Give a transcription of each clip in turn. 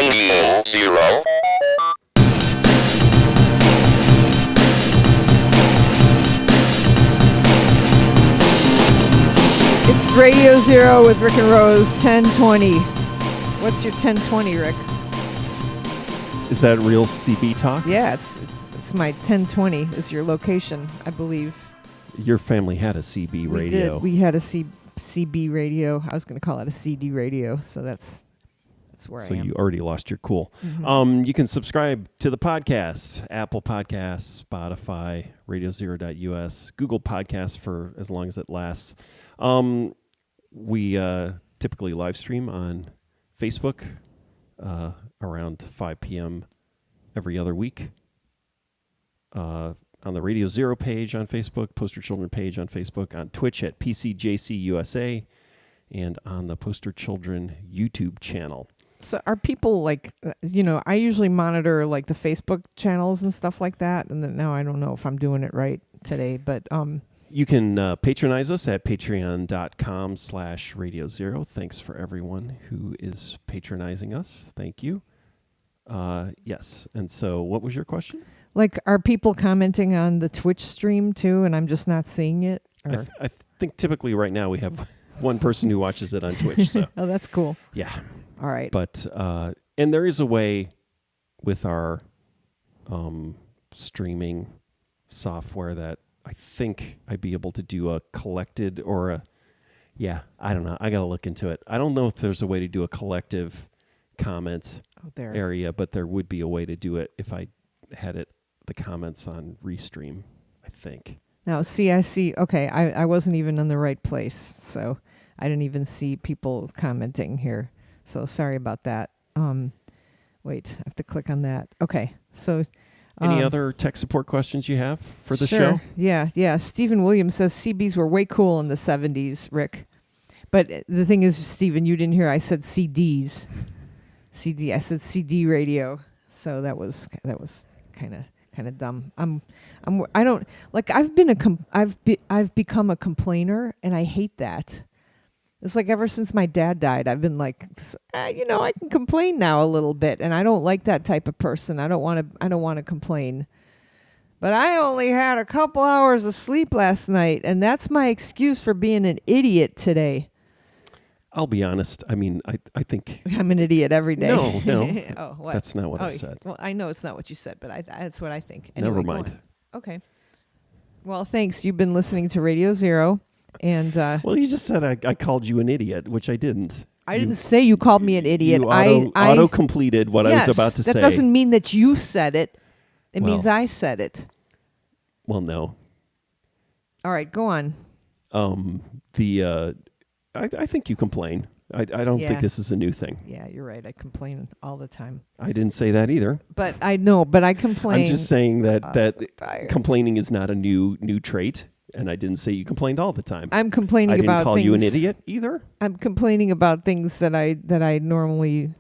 Radio Zero. It's Radio Zero with Rick and Rose, 1020. What's your 1020, Rick? Is that real CB talk? Yeah, it's my 1020 is your location, I believe. Your family had a CB radio. We had a CB radio. I was going to call it a CD radio, so that's where I am. So you already lost your cool. Mm-hmm. You can subscribe to the podcast, Apple Podcasts, Spotify, radiozero.us, Google Podcasts for as long as it lasts. We typically live stream on Facebook around 5 p.m. every other week. On the Radio Zero page on Facebook, Poster Children page on Facebook, on Twitch at PCJCUSA, and on the Poster Children YouTube channel. So are people like, I usually monitor like the Facebook channels and stuff like that, and then now I don't know if I'm doing it right today, but you can patronize us at patreon.com/Radio Zero. Thanks for everyone who is patronizing us. Thank you. Yes. And so what was your question? Like, are people commenting on the Twitch stream too, and I'm just not seeing it? Or? I think typically right now we have one person who watches it on Twitch. So oh, that's cool. Yeah. All right. But and there is a way with our streaming software that I think I'd be able to do a collected or I don't know. I got to look into it. I don't know if there's a way to do a collective comment area, but there would be a way to do it if I had the comments on Restream, I think. Now, I see. Okay, I wasn't even in the right place, so I didn't even see people commenting here. So sorry about that. Wait, I have to click on that. Okay, so... Any other tech support questions you have for the sure. show? Yeah. Stephen Williams says CBs were way cool in the 70s, Rick. But the thing is, Stephen, you didn't hear I said CDs. I said CD radio. So that was kind of dumb. I've become a complainer, and I hate that. It's like ever since my dad died, I've been like, I can complain now a little bit, and I don't like that type of person. I don't want to complain. But I only had a couple hours of sleep last night, and that's my excuse for being an idiot today. I'll be honest. I mean, I think I'm an idiot every day. No. Oh, what? That's not what I said. Well, I know it's not what you said, but that's what I think. Anyway, never mind. Okay. Well, thanks. You've been listening to Radio Zero. And well, you just said I called you an idiot, which I didn't. I didn't say you called me an idiot. You auto-completed what I was about to say. That doesn't mean that you said it. It means I said it. Well, no. All right, go on. I think you complain. I don't think this is a new thing. Yeah, you're right. I complain all the time. I didn't say that either. But I know. But I complain. I'm just saying that so complaining is not a new trait. And I didn't say you complained all the time. I'm complaining about things. I didn't call you an idiot either. I'm complaining about things that I normally...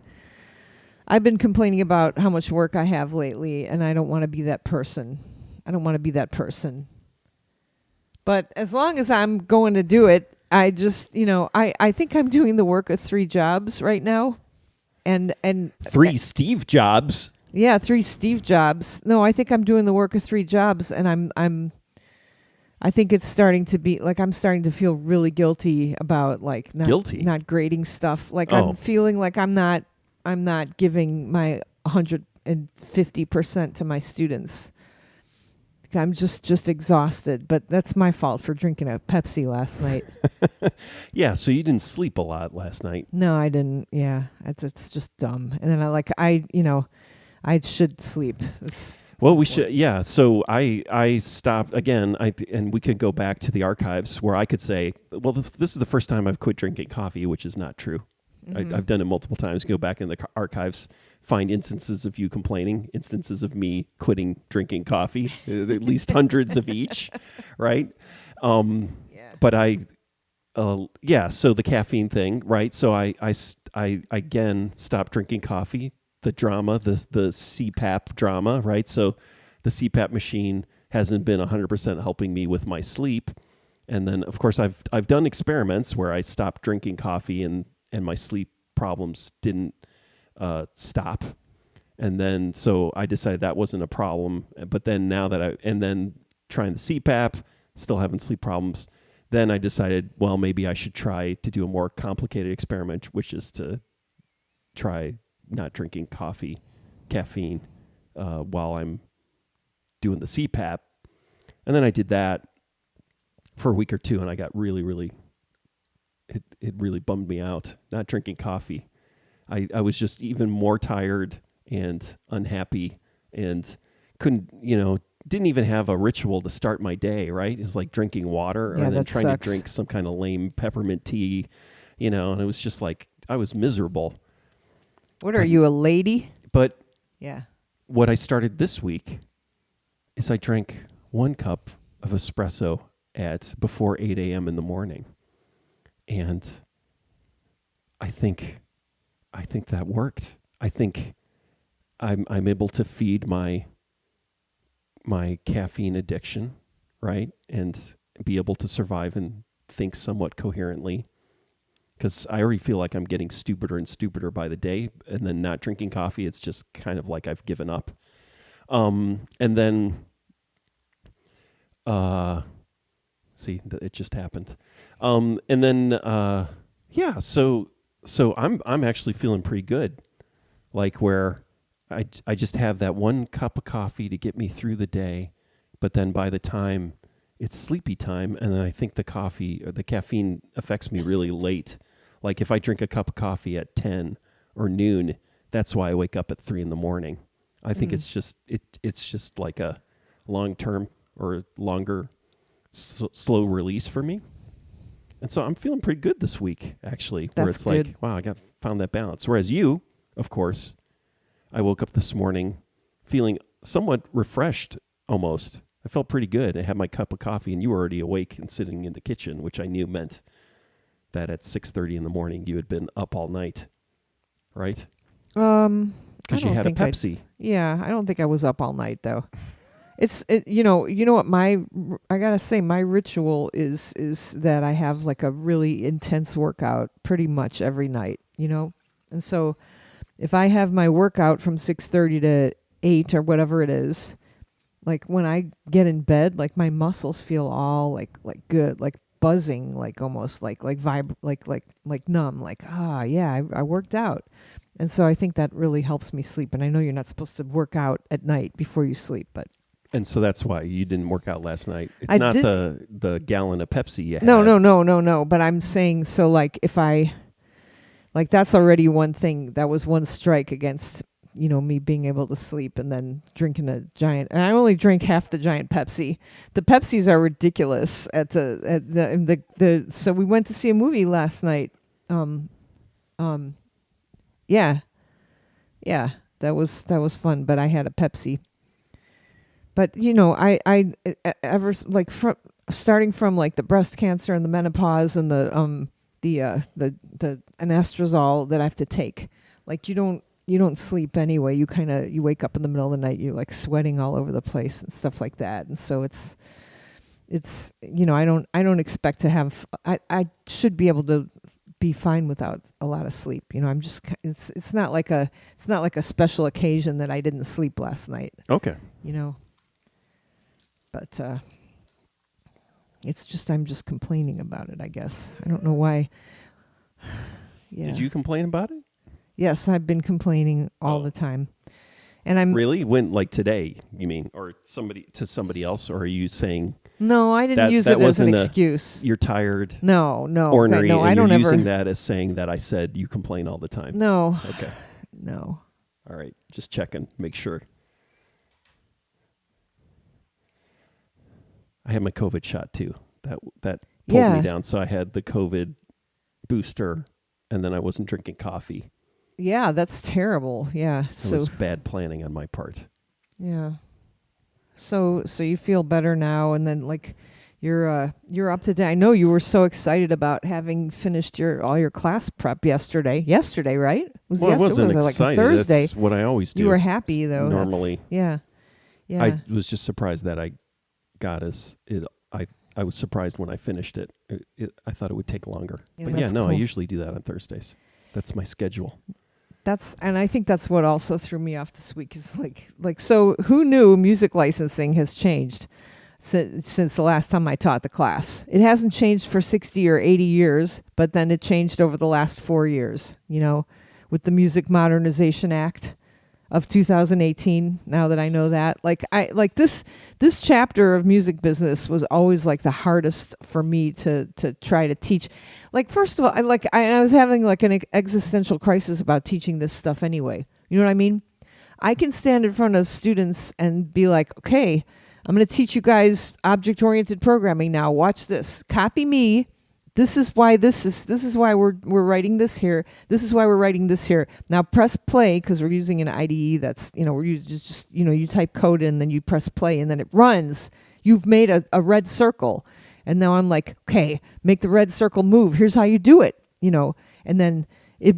I've been complaining about how much work I have lately, and I don't want to be that person. But as long as I'm going to do it, I just, I think I'm doing the work of 3 jobs right now. And 3 Steve Jobs? Yeah, 3 Steve Jobs. No, I think I'm doing the work of 3 jobs, and I think it's starting to be like I'm starting to feel really guilty about like not grading stuff. Like I'm feeling like I'm not giving my 150% to my students. I'm just exhausted, but that's my fault for drinking a Pepsi last night. Yeah, so you didn't sleep a lot last night. No, I didn't. Yeah, it's just dumb. And then I should sleep. Well, we should, yeah. So I stopped again, and we could go back to the archives where I could say, well, this is the first time I've quit drinking coffee, which is not true. Mm-hmm. I've done it multiple times. Go back in the archives, find instances of you complaining, instances of me quitting drinking coffee, at least hundreds of each, right? Yeah. But so the caffeine thing, right? So I again stopped drinking coffee. The drama, the CPAP drama, right? So the CPAP machine hasn't been 100% helping me with my sleep. And then, of course, I've done experiments where I stopped drinking coffee and my sleep problems didn't stop. And then so I decided that wasn't a problem. But then then trying the CPAP, still having sleep problems. Then I decided, well, maybe I should try to do a more complicated experiment, which is to try not drinking caffeine, while I'm doing the CPAP. And then I did that for a week or two, and I got really, it really bummed me out, not drinking coffee. I was just even more tired and unhappy and didn't even have a ritual to start my day, right? It's like drinking water Yeah, and then that trying sucks. to drink some kind of lame peppermint tea, and it was just like I was miserable. What are you, a lady? But Yeah. what I started this week is I drank 1 cup of espresso at before 8 a.m. in the morning. And I think that worked. I think I'm able to feed my caffeine addiction, right? And be able to survive and think somewhat coherently. Because I already feel like I'm getting stupider and stupider by the day. And then not drinking coffee, it's just kind of like I've given up. And then, see, it just happened. And then, yeah, so I'm actually feeling pretty good. Like where I just have that 1 cup of coffee to get me through the day, but then by the time it's sleepy time, and then I think the coffee or the caffeine affects me really late. Like if I drink a cup of coffee at 10 or noon, that's why I wake up at 3 a.m. I think it's just like a long-term or longer slow release for me. And so I'm feeling pretty good this week, actually, where That's it's good. like, wow, I found that balance. Whereas you, of course, I woke up this morning feeling somewhat refreshed almost. I felt pretty good. I had my cup of coffee and you were already awake and sitting in the kitchen, which I knew meant that at 6:30 in the morning you had been up all night, right? Because you had a Pepsi. Yeah, I don't think I was up all night though. You know what I gotta say my ritual is that I have like a really intense workout pretty much every night, and so if I have my workout from 6:30 to 8 or whatever it is, like when I get in bed, like my muscles feel all like good, like buzzing, like almost like numb, like yeah, I worked out. And so I think that really helps me sleep. And I know you're not supposed to work out at night before you sleep, but And so that's why you didn't work out last night. It's I not did- the gallon of Pepsi you had. No. But I'm saying, so like if I, like that's already one thing. That was one strike against, me being able to sleep and then drinking a giant. And I only drank half the giant Pepsi. The Pepsis are ridiculous so we went to see a movie last night. Yeah, that was fun. But I had a Pepsi. But I ever like from starting from like the breast cancer and the menopause and the anastrozole that I have to take. Like you don't sleep anyway. You wake up in the middle of the night. You're like sweating all over the place and stuff like that. And so it's I don't expect to have. I should be able to be fine without a lot of sleep. I'm just it's not like a special occasion that I didn't sleep last night. Okay. But it's just I'm just complaining about it, I guess. I don't know why. Yeah. Did you complain about it? Yes, I've been complaining all the time. And I'm Really? When, like today, you mean? Or somebody else? Or are you saying No, I didn't use that it as an wasn't excuse. you're tired, No, ornery, no, and I don't you're ever. using that as saying that I said you complain all the time? No, Okay. no. All right. Just checking. Make sure. I had my COVID shot too. That pulled me down. So I had the COVID booster, and then I wasn't drinking coffee. Yeah, that's terrible. Yeah. It was bad planning on my part. Yeah. So you feel better now, and then like you're up to date. I know you were so excited about having finished all your class prep yesterday. Yesterday, right? It Well, I wasn't like excited. a Thursday. That's what I always do. You were happy though. Normally. Yeah. I was just surprised that I got I was surprised when I finished it. I thought it would take longer. Yeah, But yeah, that's no, I cool. usually do that on Thursdays. That's my schedule. I think that's what also threw me off this week is so who knew music licensing has changed since the last time I taught the class? It hasn't changed for 60 or 80 years, but then it changed over the last 4 years, with the Music Modernization Act of 2018. Now that I know that, this chapter of music business was always like the hardest for me to try to teach. Like, first of all, I was having like an existential crisis about teaching this stuff anyway. You know what I mean? I can stand in front of students and be like, okay, I'm going to teach you guys object-oriented programming now. Watch this. Copy me. This is why we're writing this here. This is why we're writing this here. Now press play, because we're using an IDE that's, where you just you type code in, then you press play, and then it runs. You've made a red circle. And now I'm like, okay, make the red circle move. Here's how you do it, and then it,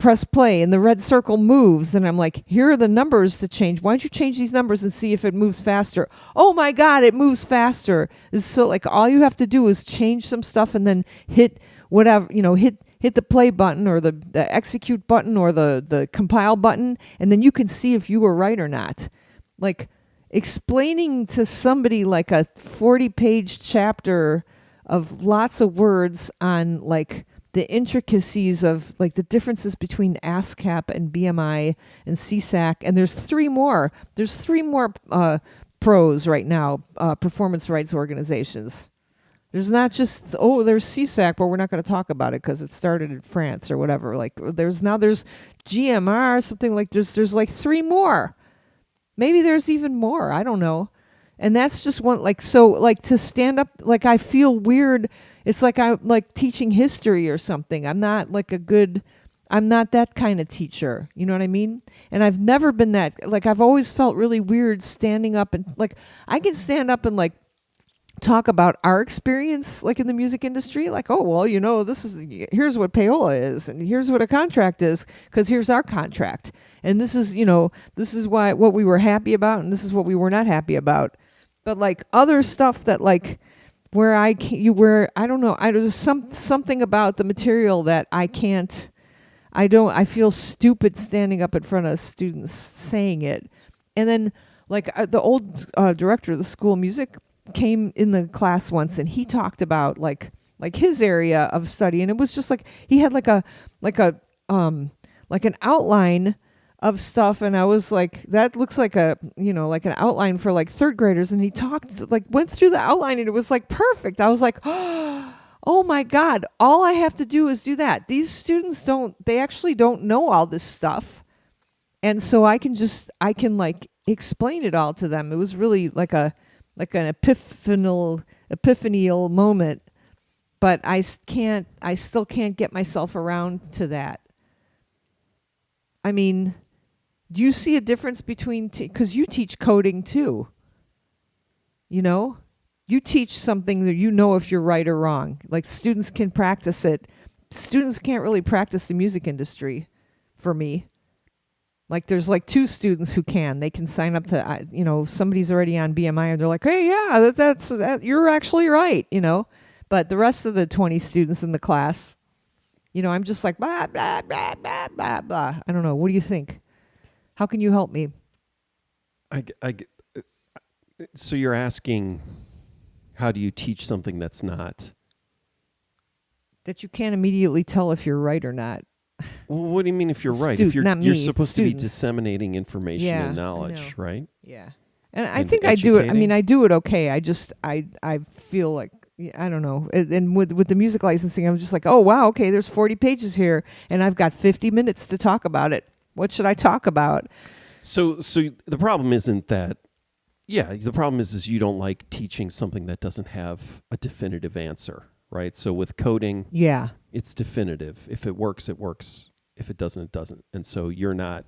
press play and the red circle moves. And I'm like, here are the numbers to change. Why don't you change these numbers and see if it moves faster? Oh my God, it moves faster. It's so like all you have to do is change some stuff and then hit whatever, hit the play button or the execute button or the compile button. And then you can see if you were right or not. Like explaining to somebody like a 40-page chapter of lots of words on like the intricacies of like the differences between ASCAP and BMI and CSAC. And there's three more pros right now, performance rights organizations. There's not just, there's CSAC, but we're not going to talk about it because it started in France or whatever. Like there's GMR, something like there's like three more. Maybe there's even more. I don't know. And that's just one, to stand up, like I feel weird. It's like I'm like teaching history or something. I'm not that kind of teacher. You know what I mean? And I've never been that, like I've always felt really weird standing up and like I can stand up and like talk about our experience like in the music industry. Like, oh, well, here's what payola is and here's what a contract is because here's our contract. And this is what we were happy about and this is what we were not happy about. But like other stuff that like, I don't know, there's something about the material that I feel stupid standing up in front of students saying it. And then like the old director of the School of Music came in the class once and he talked about like his area of study. And it was just like, he had like an outline of stuff, and I was like, that looks like like an outline for like third graders. And he went through the outline, and it was like perfect. I was like, oh my God, all I have to do is do that. These students actually don't know all this stuff, and so I can like explain it all to them. It was really like an epiphanial moment, but I still can't get myself around to that. I mean, do you see a difference between, because you teach coding too, you teach something that if you're right or wrong. Like students can practice it. Students can't really practice the music industry for me. Like there's like 2 students who can. They can sign up to, somebody's already on BMI and they're like, hey, yeah, that's you're actually right, But the rest of the 20 students in the class, I'm just like, blah, blah, blah, blah, blah, blah. I don't know. What do you think? How can you help me? So you're asking, how do you teach something that's not? That you can't immediately tell if you're right or not. Well, what do you mean if you're right? If you're supposed to be disseminating information and knowledge, right? Yeah. And I think I do it. I mean, I do it okay. I feel like, I don't know. And with the music licensing, I'm just like, oh, wow, okay, there's 40 pages here, and I've got 50 minutes to talk about it. What should I talk about? So the problem isn't that, the problem is you don't like teaching something that doesn't have a definitive answer, right? So with coding, it's definitive. If it works, it works. If it doesn't, it doesn't. And so you're not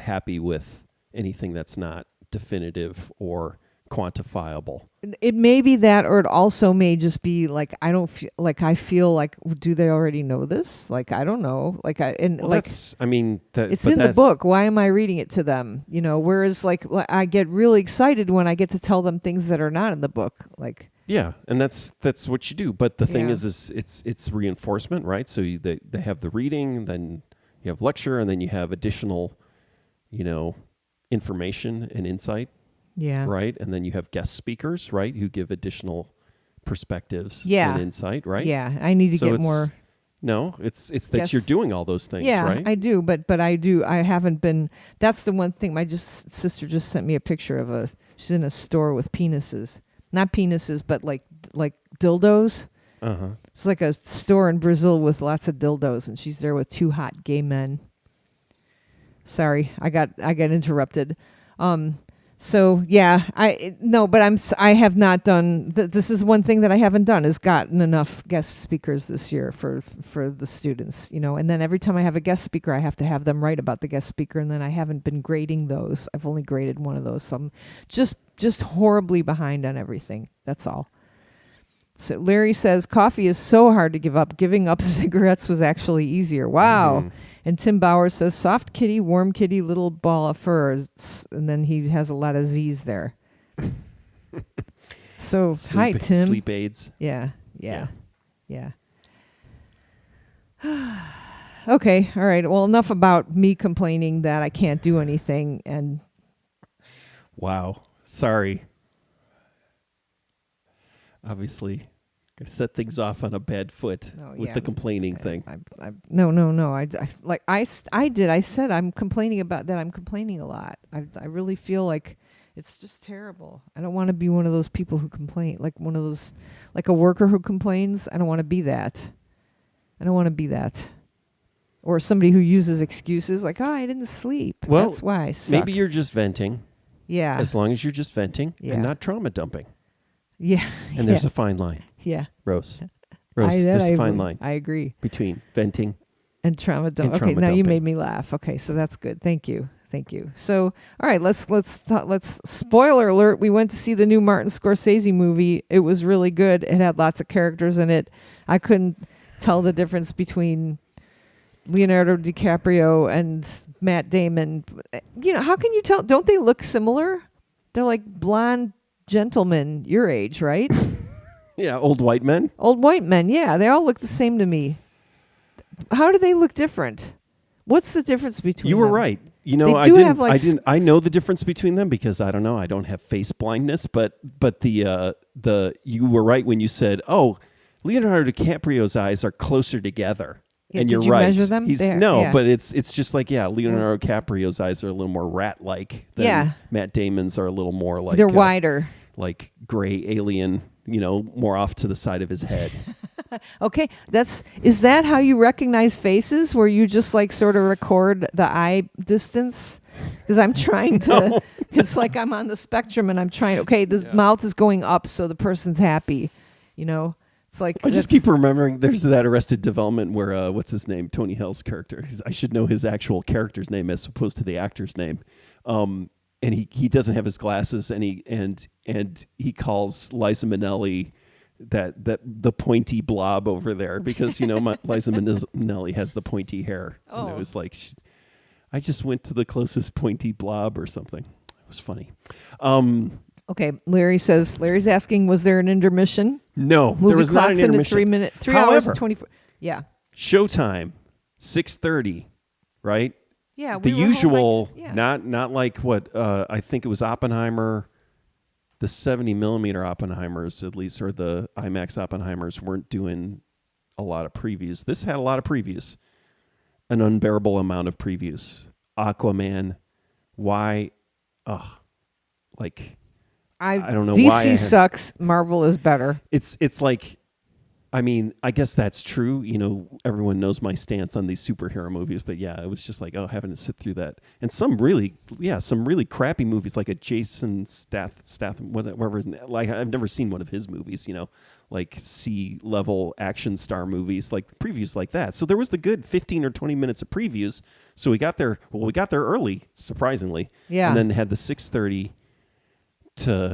happy with anything that's not definitive or quantifiable. It may be that, or it also may just be like I feel like, do they already know this? Like I don't know. Like it's in the book. Why am I reading it to them? Whereas like I get really excited when I get to tell them things that are not in the book. Like and that's what you do. But the thing is it's reinforcement, right? So they have the reading, then You have lecture, and then you have additional, information and insight, Yeah. right? And then you have guest speakers, right, who give additional perspectives Yeah. and insight, right? Yeah. I need to So get it's- more. No, it's that Guess- you're doing all those things, Yeah, right? I do, but I haven't been. That's the one thing. My sister just sent me a picture of she's in a store with penises, not penises, but like dildos. Uh-huh. It's like a store in Brazil with lots of dildos, and she's there with 2 hot gay men. Sorry, I got interrupted. So yeah, I have not done. This is one thing that I haven't done is gotten enough guest speakers this year for the students, And then every time I have a guest speaker, I have to have them write about the guest speaker, and then I haven't been grading those. I've only graded one of those, so I'm just horribly behind on everything. That's all. So Larry says coffee is so hard to give up. Giving up cigarettes was actually easier. Wow. Mhm. And Tim Bauer says, soft kitty, warm kitty, little ball of fur. And then he has a lot of Z's there. So, hi, Tim. Sleep aids. Yeah. Okay. All right. Well, enough about me complaining that I can't do anything. And Wow. Sorry. Obviously, I set things off on a bad foot with the complaining thing. No. I did. I said I'm complaining about that. I'm complaining a lot. I really feel like it's just terrible. I don't want to be one of those people who complain, like one of those, like a worker who complains. I don't want to be that. Or somebody who uses excuses like, I didn't sleep. Well, that's why I suck. Maybe you're just venting. Yeah. As long as you're just venting Yeah. and not trauma dumping. Yeah. And there's a fine line, yeah. Rose. There's a fine line I agree. between venting. And trauma dump. And Okay, trauma now you dumping. made me laugh. Okay, so that's good. Thank you. So, all right, let's spoiler alert. We went to see the new Martin Scorsese movie. It was really good. It had lots of characters in it. I couldn't tell the difference between Leonardo DiCaprio and Matt Damon. How can you tell? Don't they look similar? They're like blonde gentlemen your age, right? Yeah, old white men. Old white men, yeah. They all look the same to me. How do they look different? What's the difference between You were them? right. They do have, like, I know the difference between them because I don't know. I don't have face blindness, but the you were right when you said, "Oh, Leonardo DiCaprio's eyes are closer together." Yeah, and did you're you right. measure them? Yeah. But it's just like Leonardo DiCaprio's eyes are a little more rat-like than Yeah. Matt Damon's are a little more like they're wider. like gray alien, more off to the side of his head. Okay, is that how you recognize faces? Where you just like sort of record the eye distance? Because I'm trying to. No. It's like I'm on the spectrum and I'm trying. Okay, this mouth is going up, so the person's happy. It's like I just keep remembering there's that Arrested Development where what's his name, Tony Hill's character. I should know his actual character's name as opposed to the actor's name. And he doesn't have his glasses, and he calls Liza Minnelli that the pointy blob over there because Liza Minnelli has the pointy hair, and it was like I just went to the closest pointy blob or something. It was funny. Okay, Larry's asking, was there an intermission? No, Movie there was not an clocks into intermission. 3 hours However, and 24. Yeah. Showtime, 6:30, right? Yeah, The we were home usual, like- not like what I think it was Oppenheimer, the 70 millimeter Oppenheimers at least, or the IMAX Oppenheimers weren't doing a lot of previews. This had a lot of previews, an unbearable amount of previews. Aquaman, why? I don't know DC why. DC sucks. Marvel is better. It's like, I mean, I guess that's true. Everyone knows my stance on these superhero movies, but yeah, it was just like, having to sit through that. And some really crappy movies, like a Jason Statham, whatever his name, like I've never seen one of his movies, like C-level action star movies, like previews like that. So there was the good 15 or 20 minutes of previews. So we got there early, surprisingly. Yeah. And then had the 6:30 to,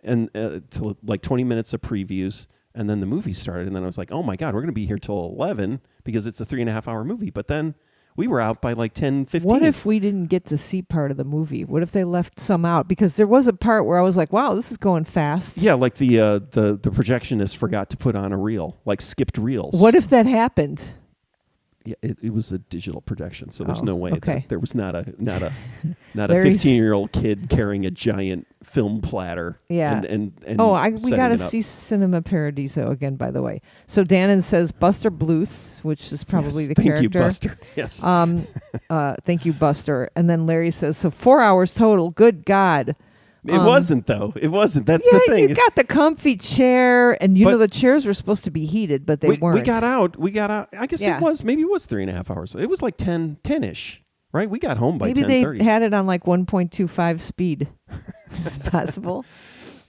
and to like 20 minutes of previews. And then the movie started, and then I was like, oh, my God, we're going to be here till 11 because it's a 3.5-hour movie. But then we were out by like 10, 15. What if we didn't get to see part of the movie? What if they left some out? Because there was a part where I was like, wow, this is going fast. Yeah, like the projectionist forgot to put on a reel, like skipped reels. What if that happened? Yeah, it was a digital projection, so there's no way okay. that there was not a Larry's- 15-year-old kid carrying a giant film platter. Yeah. And We setting got to it up. see Cinema Paradiso again, by the way. So Dannon says Buster Bluth, which is probably Yes, the thank character. you, Buster. Yes. Thank you, Buster. And then Larry says, so 4 hours total. Good God. It wasn't, though. It wasn't. That's Yeah, the thing. you got the comfy chair, and But- the chairs were supposed to be heated, but they weren't. We got out. I guess Yeah. it was. Maybe it was 3.5 hours. It was like 10-ish, right? We got home by Maybe 10:30. they had it on like 1.25 speed. It's possible.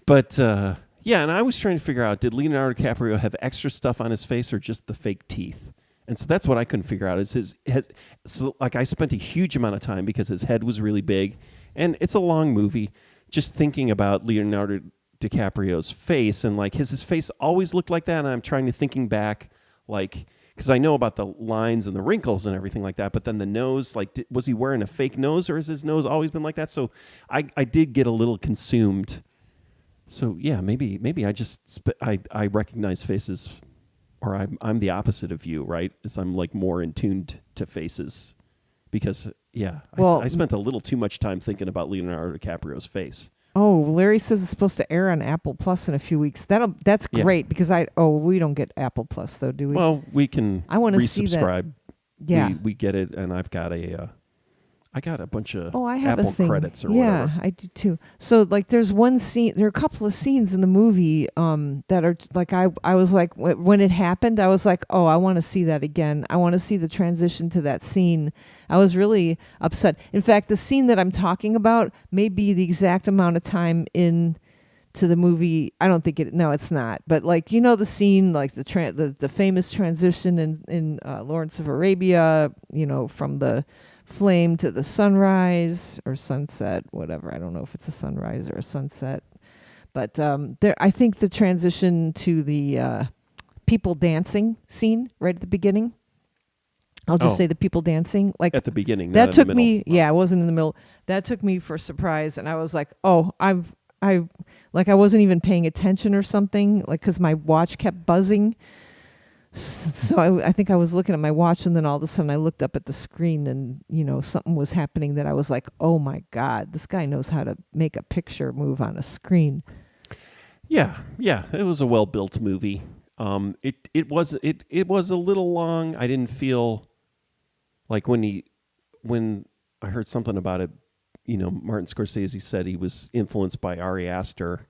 But yeah, and I was trying to figure out, did Leonardo DiCaprio have extra stuff on his face or just the fake teeth? And so that's what I couldn't figure out. Is his head? So like I spent a huge amount of time because his head was really big, and it's a long movie. Just thinking about Leonardo DiCaprio's face, and like his face always looked like that. And I'm trying to thinking back, like, because I know about the lines and the wrinkles and everything like that, but then the nose, like, was he wearing a fake nose, or has his nose always been like that? So I did get a little consumed. So yeah, maybe I just I recognize faces, or I'm the opposite of you, right? Is I'm like more in tuned to faces, because yeah, Well, I spent a little too much time thinking about Leonardo DiCaprio's face. Oh, Larry says it's supposed to air on Apple Plus in a few weeks. That's Yeah. great because we don't get Apple Plus though, do we? Well, we can I want to see that. resubscribe. Yeah. We get it, and I've got I got a bunch of I have Apple a thing. credits or yeah, whatever. I do too. So like, there's one scene. There are a couple of scenes in the movie that are like I was like when it happened, I was like, oh, I want to see that again. I want to see the transition to that scene. I was really upset. In fact, the scene that I'm talking about may be the exact amount of time in to the movie. I don't think it. No, it's not. But like the scene, like the famous transition in Lawrence of Arabia. From the flame to the sunrise or sunset, whatever. I don't know if it's a sunrise or a sunset. But I think the transition to the people dancing scene right at the beginning. I'll just say the people dancing, like At the beginning, that not took in the middle. me. Yeah, I wasn't in the middle. That took me for a surprise, and I was like, "Oh, I wasn't even paying attention or something, like because my watch kept buzzing." So I think I was looking at my watch, and then all of a sudden I looked up at the screen, and something was happening that I was like, "Oh my God, this guy knows how to make a picture move on a screen." Yeah, it was a well-built movie. It was a little long. I didn't feel like when I heard something about it. Martin Scorsese said he was influenced by Ari Aster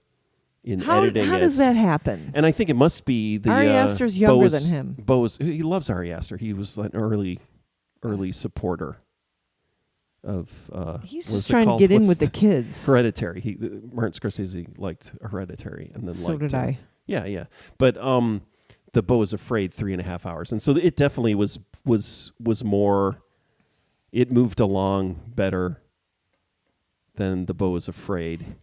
in editing it. How does that happen? And I think it must be the Ari Aster's younger Bo's, than him. He loves Ari Aster. He was an early supporter of. He's what's just it trying to called? get in What's with the kids. Hereditary. Martin Scorsese liked Hereditary, and then So did I. Yeah. But the Beau is Afraid 3.5 hours, and so it definitely was more. It moved along better than the Beau is Afraid.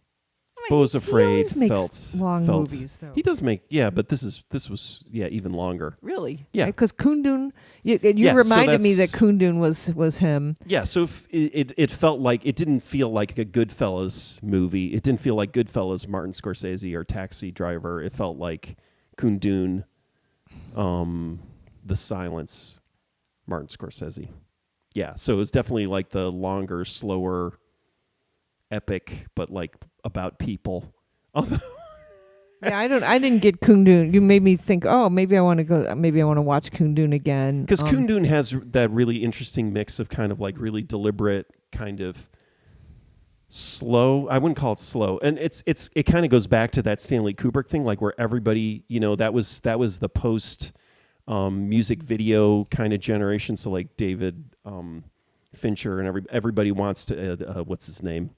Beau is Afraid always makes felt long felt- movies, though. He does make, but this was even longer. Really? Yeah. Because Kundun, you Yeah, so reminded me that that's- Kundun was him. Yeah, so if it felt like it didn't feel like a Goodfellas movie. It didn't feel like Goodfellas, Martin Scorsese, or Taxi Driver. It felt like Kundun, The Silence, Martin Scorsese. Yeah, so it was definitely like the longer, slower, epic, but like about people. Yeah, I didn't get Kundun. You made me think, oh, maybe I want to go. Maybe I want to watch Kundun again. Because Kundun has that really interesting mix of kind of like really deliberate, kind of slow. I wouldn't call it slow, and it kind of goes back to that Stanley Kubrick thing, like where everybody, that was the post music video kind of generation. So like David Fincher and everybody wants to what's his name?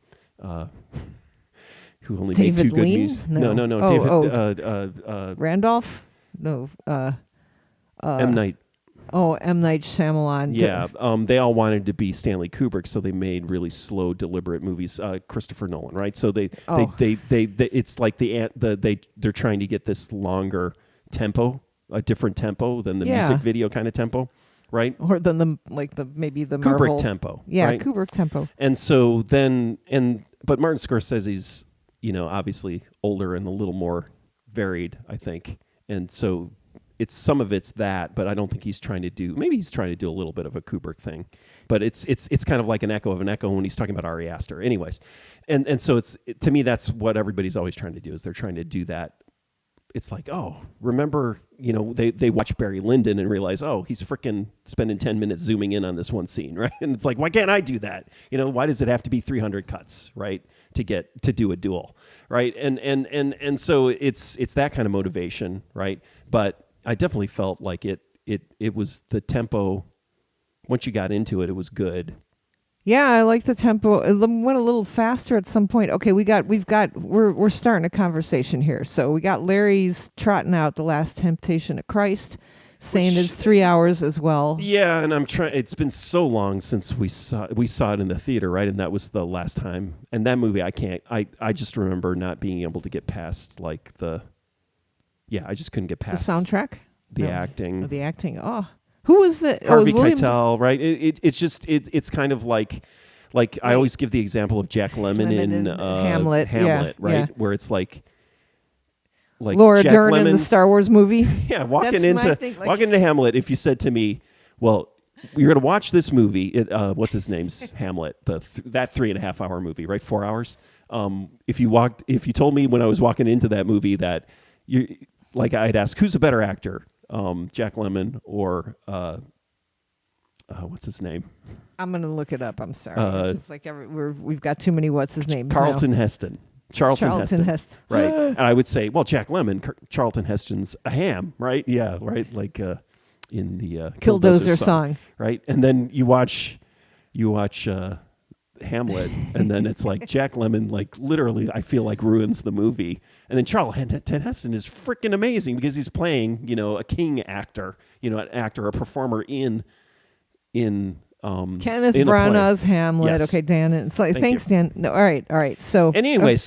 Who only made David two good Lean? music? No. No. David Randolph? No. M. Night. Oh, M. Night Shyamalan. Yeah, they all wanted to be Stanley Kubrick, so they made really slow, deliberate movies. Christopher Nolan, right? So they it's like they're trying to get this longer tempo, a different tempo than the music video kind of tempo, right? Or than maybe the Kubrick Marvel tempo. Yeah, right? Kubrick tempo. And so but Martin Scorsese's obviously older and a little more varied, I think, and so it's some of it's that, but I don't think he's trying to do. Maybe he's trying to do a little bit of a Kubrick thing, but it's kind of like an echo of an echo when he's talking about Ari Aster. Anyways, and so to me that's what everybody's always trying to do is they're trying to do that. It's like, oh, remember, they watch Barry Lyndon and realize, oh, he's freaking spending 10 minutes zooming in on this one scene, right? And it's like, why can't I do that? Why does it have to be 300 cuts, right, to do a duel, right? And so it's that kind of motivation, right? But I definitely felt like it was the tempo. Once you got into it, it was good. Yeah, I like the tempo. It went a little faster at some point. Okay, we're starting a conversation here. So we got Larry's trotting out The Last Temptation of Christ, saying it's 3 hours as well. Yeah, and I'm trying. It's been so long since we saw it in the theater, right? And that was the last time. And that movie, I can't. I just remember not being able to get past like the. Yeah, I just couldn't get past the soundtrack, the acting, the acting. Oh. Who was the Harvey Keitel, right? It's kind of like I always give the example of Jack Lemmon in Hamlet, right? Yeah. Where it's like Laura Jack Dern Lemmon, in the Star Wars movie. Yeah, walking into Hamlet. If you said to me, "Well, you're going to watch this movie," what's his name's Hamlet, that 3.5 hour movie, right? 4 hours. If you told me when I was walking into that movie that I'd ask, who's a better actor? Jack Lemmon or what's his name? I'm gonna look it up. I'm sorry. It's like we've got too many what's his names. Charlton now. Heston. Charlton Heston. Right. And I would say, well, Jack Lemmon, Charlton Heston's a ham, right? Yeah, right. Like in the Killdozer song, right? And then you watch Hamlet, and then it's like Jack Lemmon, like literally, I feel like ruins the movie. And then Charlton Heston is freaking amazing because he's playing, a king actor, a performer in Kenneth in Branagh's Hamlet. Yes. Okay, Dan. It's like thanks, Dan. No, all right. So anyway,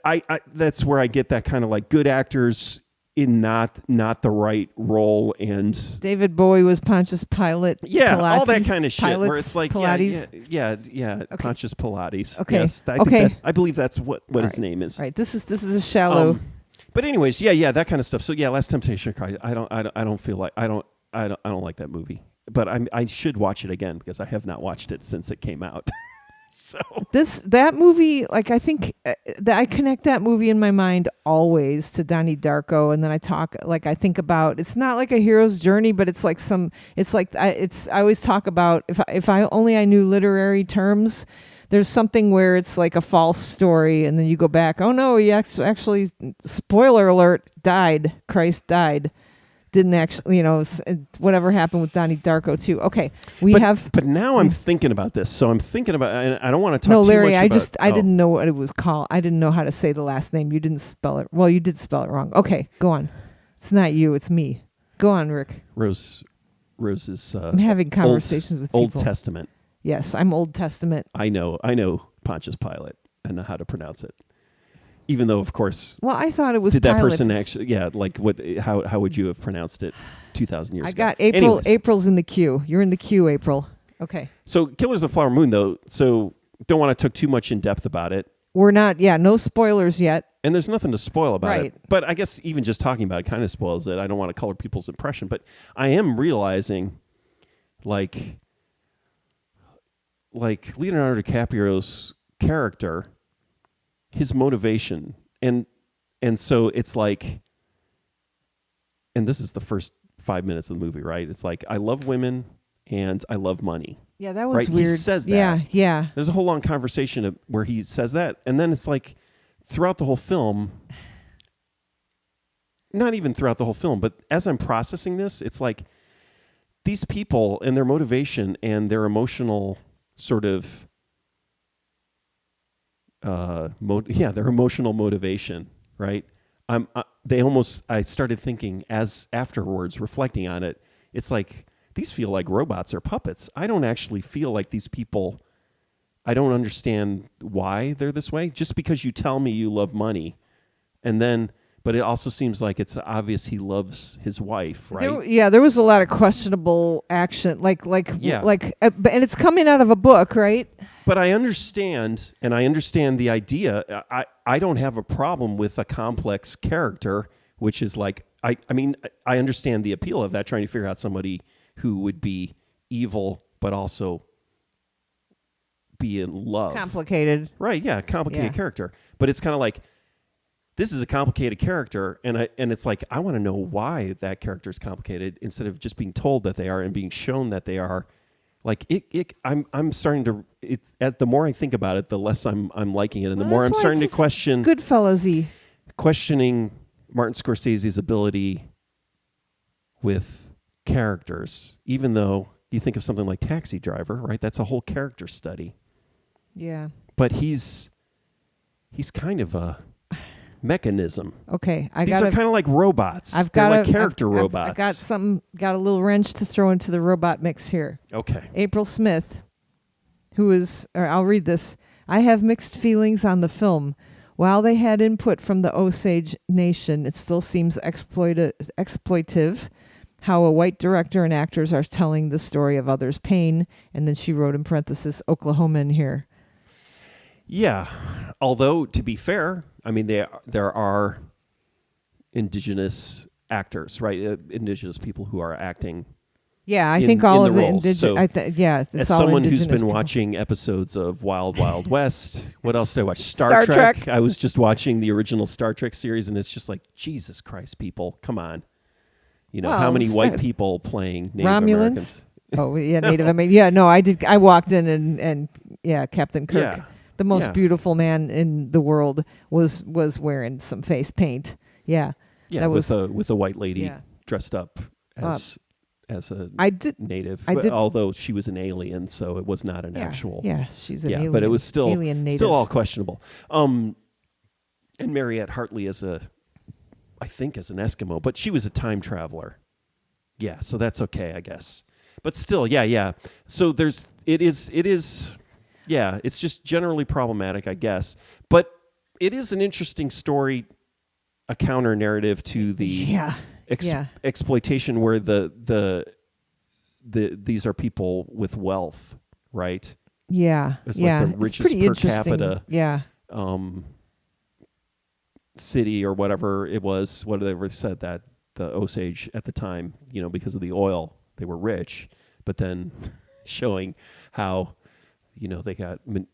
I that's where I get that kind of like good actors in not the right role, and David Bowie was Pontius Pilate. Yeah, Pilates, all that kind of shit. Pilates, where it's like Pilates. Yeah. Okay. Pontius Pilates. Okay. Yes, I believe that's what his name is. Right. This is a shallow. But anyways, yeah, that kind of stuff. So yeah, Last Temptation of Christ. I don't feel like I don't like that movie. But I should watch it again because I have not watched it since it came out. So that movie, like I think that I connect that movie in my mind always to Donnie Darko, and then I think about it's not like a hero's journey, but it's like I always talk about if I only I knew literary terms. There's something where it's like a false story, and then you go back. Oh no, he actually spoiler alert Christ died. Didn't actually, whatever happened with Donnie Darko too. Okay, But now I'm thinking about this. So I'm thinking about, and I don't want to talk too Larry, much about. I didn't know what it was called. I didn't know how to say the last name. You didn't spell it. Well, you did spell it wrong. Okay, go on. It's not you. It's me. Go on, Rick. Rose is. I'm having conversations with people. Old Testament. Yes, I'm Old Testament. I know Pontius Pilate and know how to pronounce it. Even though, of course, well, I thought it was. Did Pilate. that person actually? Yeah, like what? How would you have pronounced it 2,000 years ago? I got April. Anyways. April's in the queue. You're in the queue, April. Okay. So, Killers of the Flower Moon, though. So, don't want to talk too much in depth about it. We're not. Yeah, no spoilers yet. And there's nothing to spoil about right. it. But I guess even just talking about it kind of spoils it. I don't want to color people's impression, but I am realizing, like Leonardo DiCaprio's character, his motivation, and so it's like, and this is the first 5 minutes of the movie, right? It's like, I love women and I love money. Yeah, that was right? weird. He says that. Yeah. There's a whole long conversation where he says that, and then it's like, throughout the whole film, not even throughout the whole film, but as I'm processing this, it's like these people and their motivation and their emotional sort of their emotional motivation, right? I started thinking as afterwards reflecting on it, it's like these feel like robots or puppets. I don't actually feel like these people. I don't understand why they're this way. Just because you tell me you love money, but it also seems like it's obvious he loves his wife, right? There was a lot of questionable action, and it's coming out of a book, right? But I understand the idea. I don't have a problem with a complex character, which is like I mean, I understand the appeal of that, trying to figure out somebody who would be evil but also be in love. Complicated. Right, yeah, complicated character. But it's kind of like, this is a complicated character, and it's like, I want to know why that character is complicated instead of just being told that they are and being shown that they are. Like I'm starting to. The more I think about it, the less I'm liking it, and the more I'm starting to question Goodfellas-y. questioning Martin Scorsese's ability with characters. Even though you think of something like Taxi Driver, right? That's a whole character study. Yeah. But he's kind of a mechanism. Okay, These are kind of like robots. They're like character robots. Got a little wrench to throw into the robot mix here. Okay. April Smith, I'll read this. I have mixed feelings on the film. While they had input from the Osage Nation, it still seems exploitive how a white director and actors are telling the story of others' pain. And then she wrote in parenthesis, Oklahoman here. Yeah, although to be fair, I mean there are indigenous actors, right? Indigenous people who are acting. Yeah, I think all of the indigenous. So it's as all someone who's been people. watching episodes of Wild Wild West, what else did I watch? Star Trek. I was just watching the original Star Trek series, and it's just like, Jesus Christ, people, come on! You know, how many white people playing Native Romulans? Americans? Oh yeah, Native American. Yeah, no, I did. I walked in and Captain Kirk. Yeah. The most beautiful man in the world was wearing some face paint. Yeah. Yeah, that with a white lady dressed up as a native. Although she was an alien, so it was not an actual. Yeah, she's an alien. But it was still alien native. Still all questionable. And Mariette Hartley I think as an Eskimo, but she was a time traveler. Yeah, so that's okay, I guess. But still, yeah. So it is. Yeah, it's just generally problematic, I guess. But it is an interesting story, a counter narrative to the exploitation where these are people with wealth, right? Yeah, it's like the richest per capita city or whatever it was, whatever said that the Osage at the time, because of the oil, they were rich, but then showing how they got, and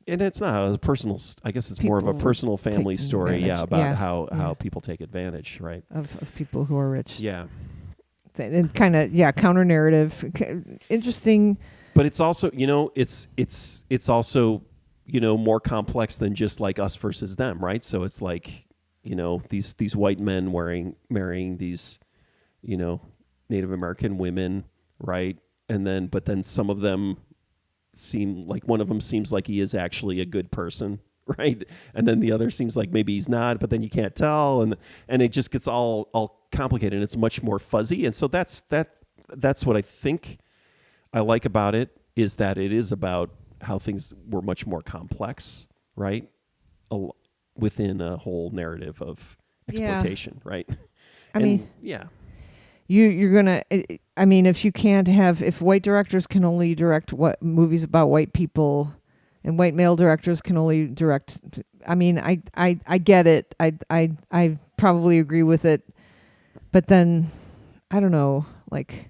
it's not, it was a personal, I guess it's more of a personal family story, about how people take advantage, right? Of people who are rich. Yeah. And kind of, counter narrative, interesting. But it's also, it's also, more complex than just like us versus them, right? So it's like, these white men marrying these, Native American women, right? But then some of them seem like, one of them seems like he is actually a good person, right? And then the other seems like maybe he's not, but then you can't tell, and it just gets all complicated, and it's much more fuzzy. And so that's what I think I like about it, is that it is about how things were much more complex, right? Within a whole narrative of exploitation, right? I mean, You're gonna. I mean, if white directors can only direct what movies about white people, and white male directors can only direct. I mean, I get it. I probably agree with it, but then I don't know, like.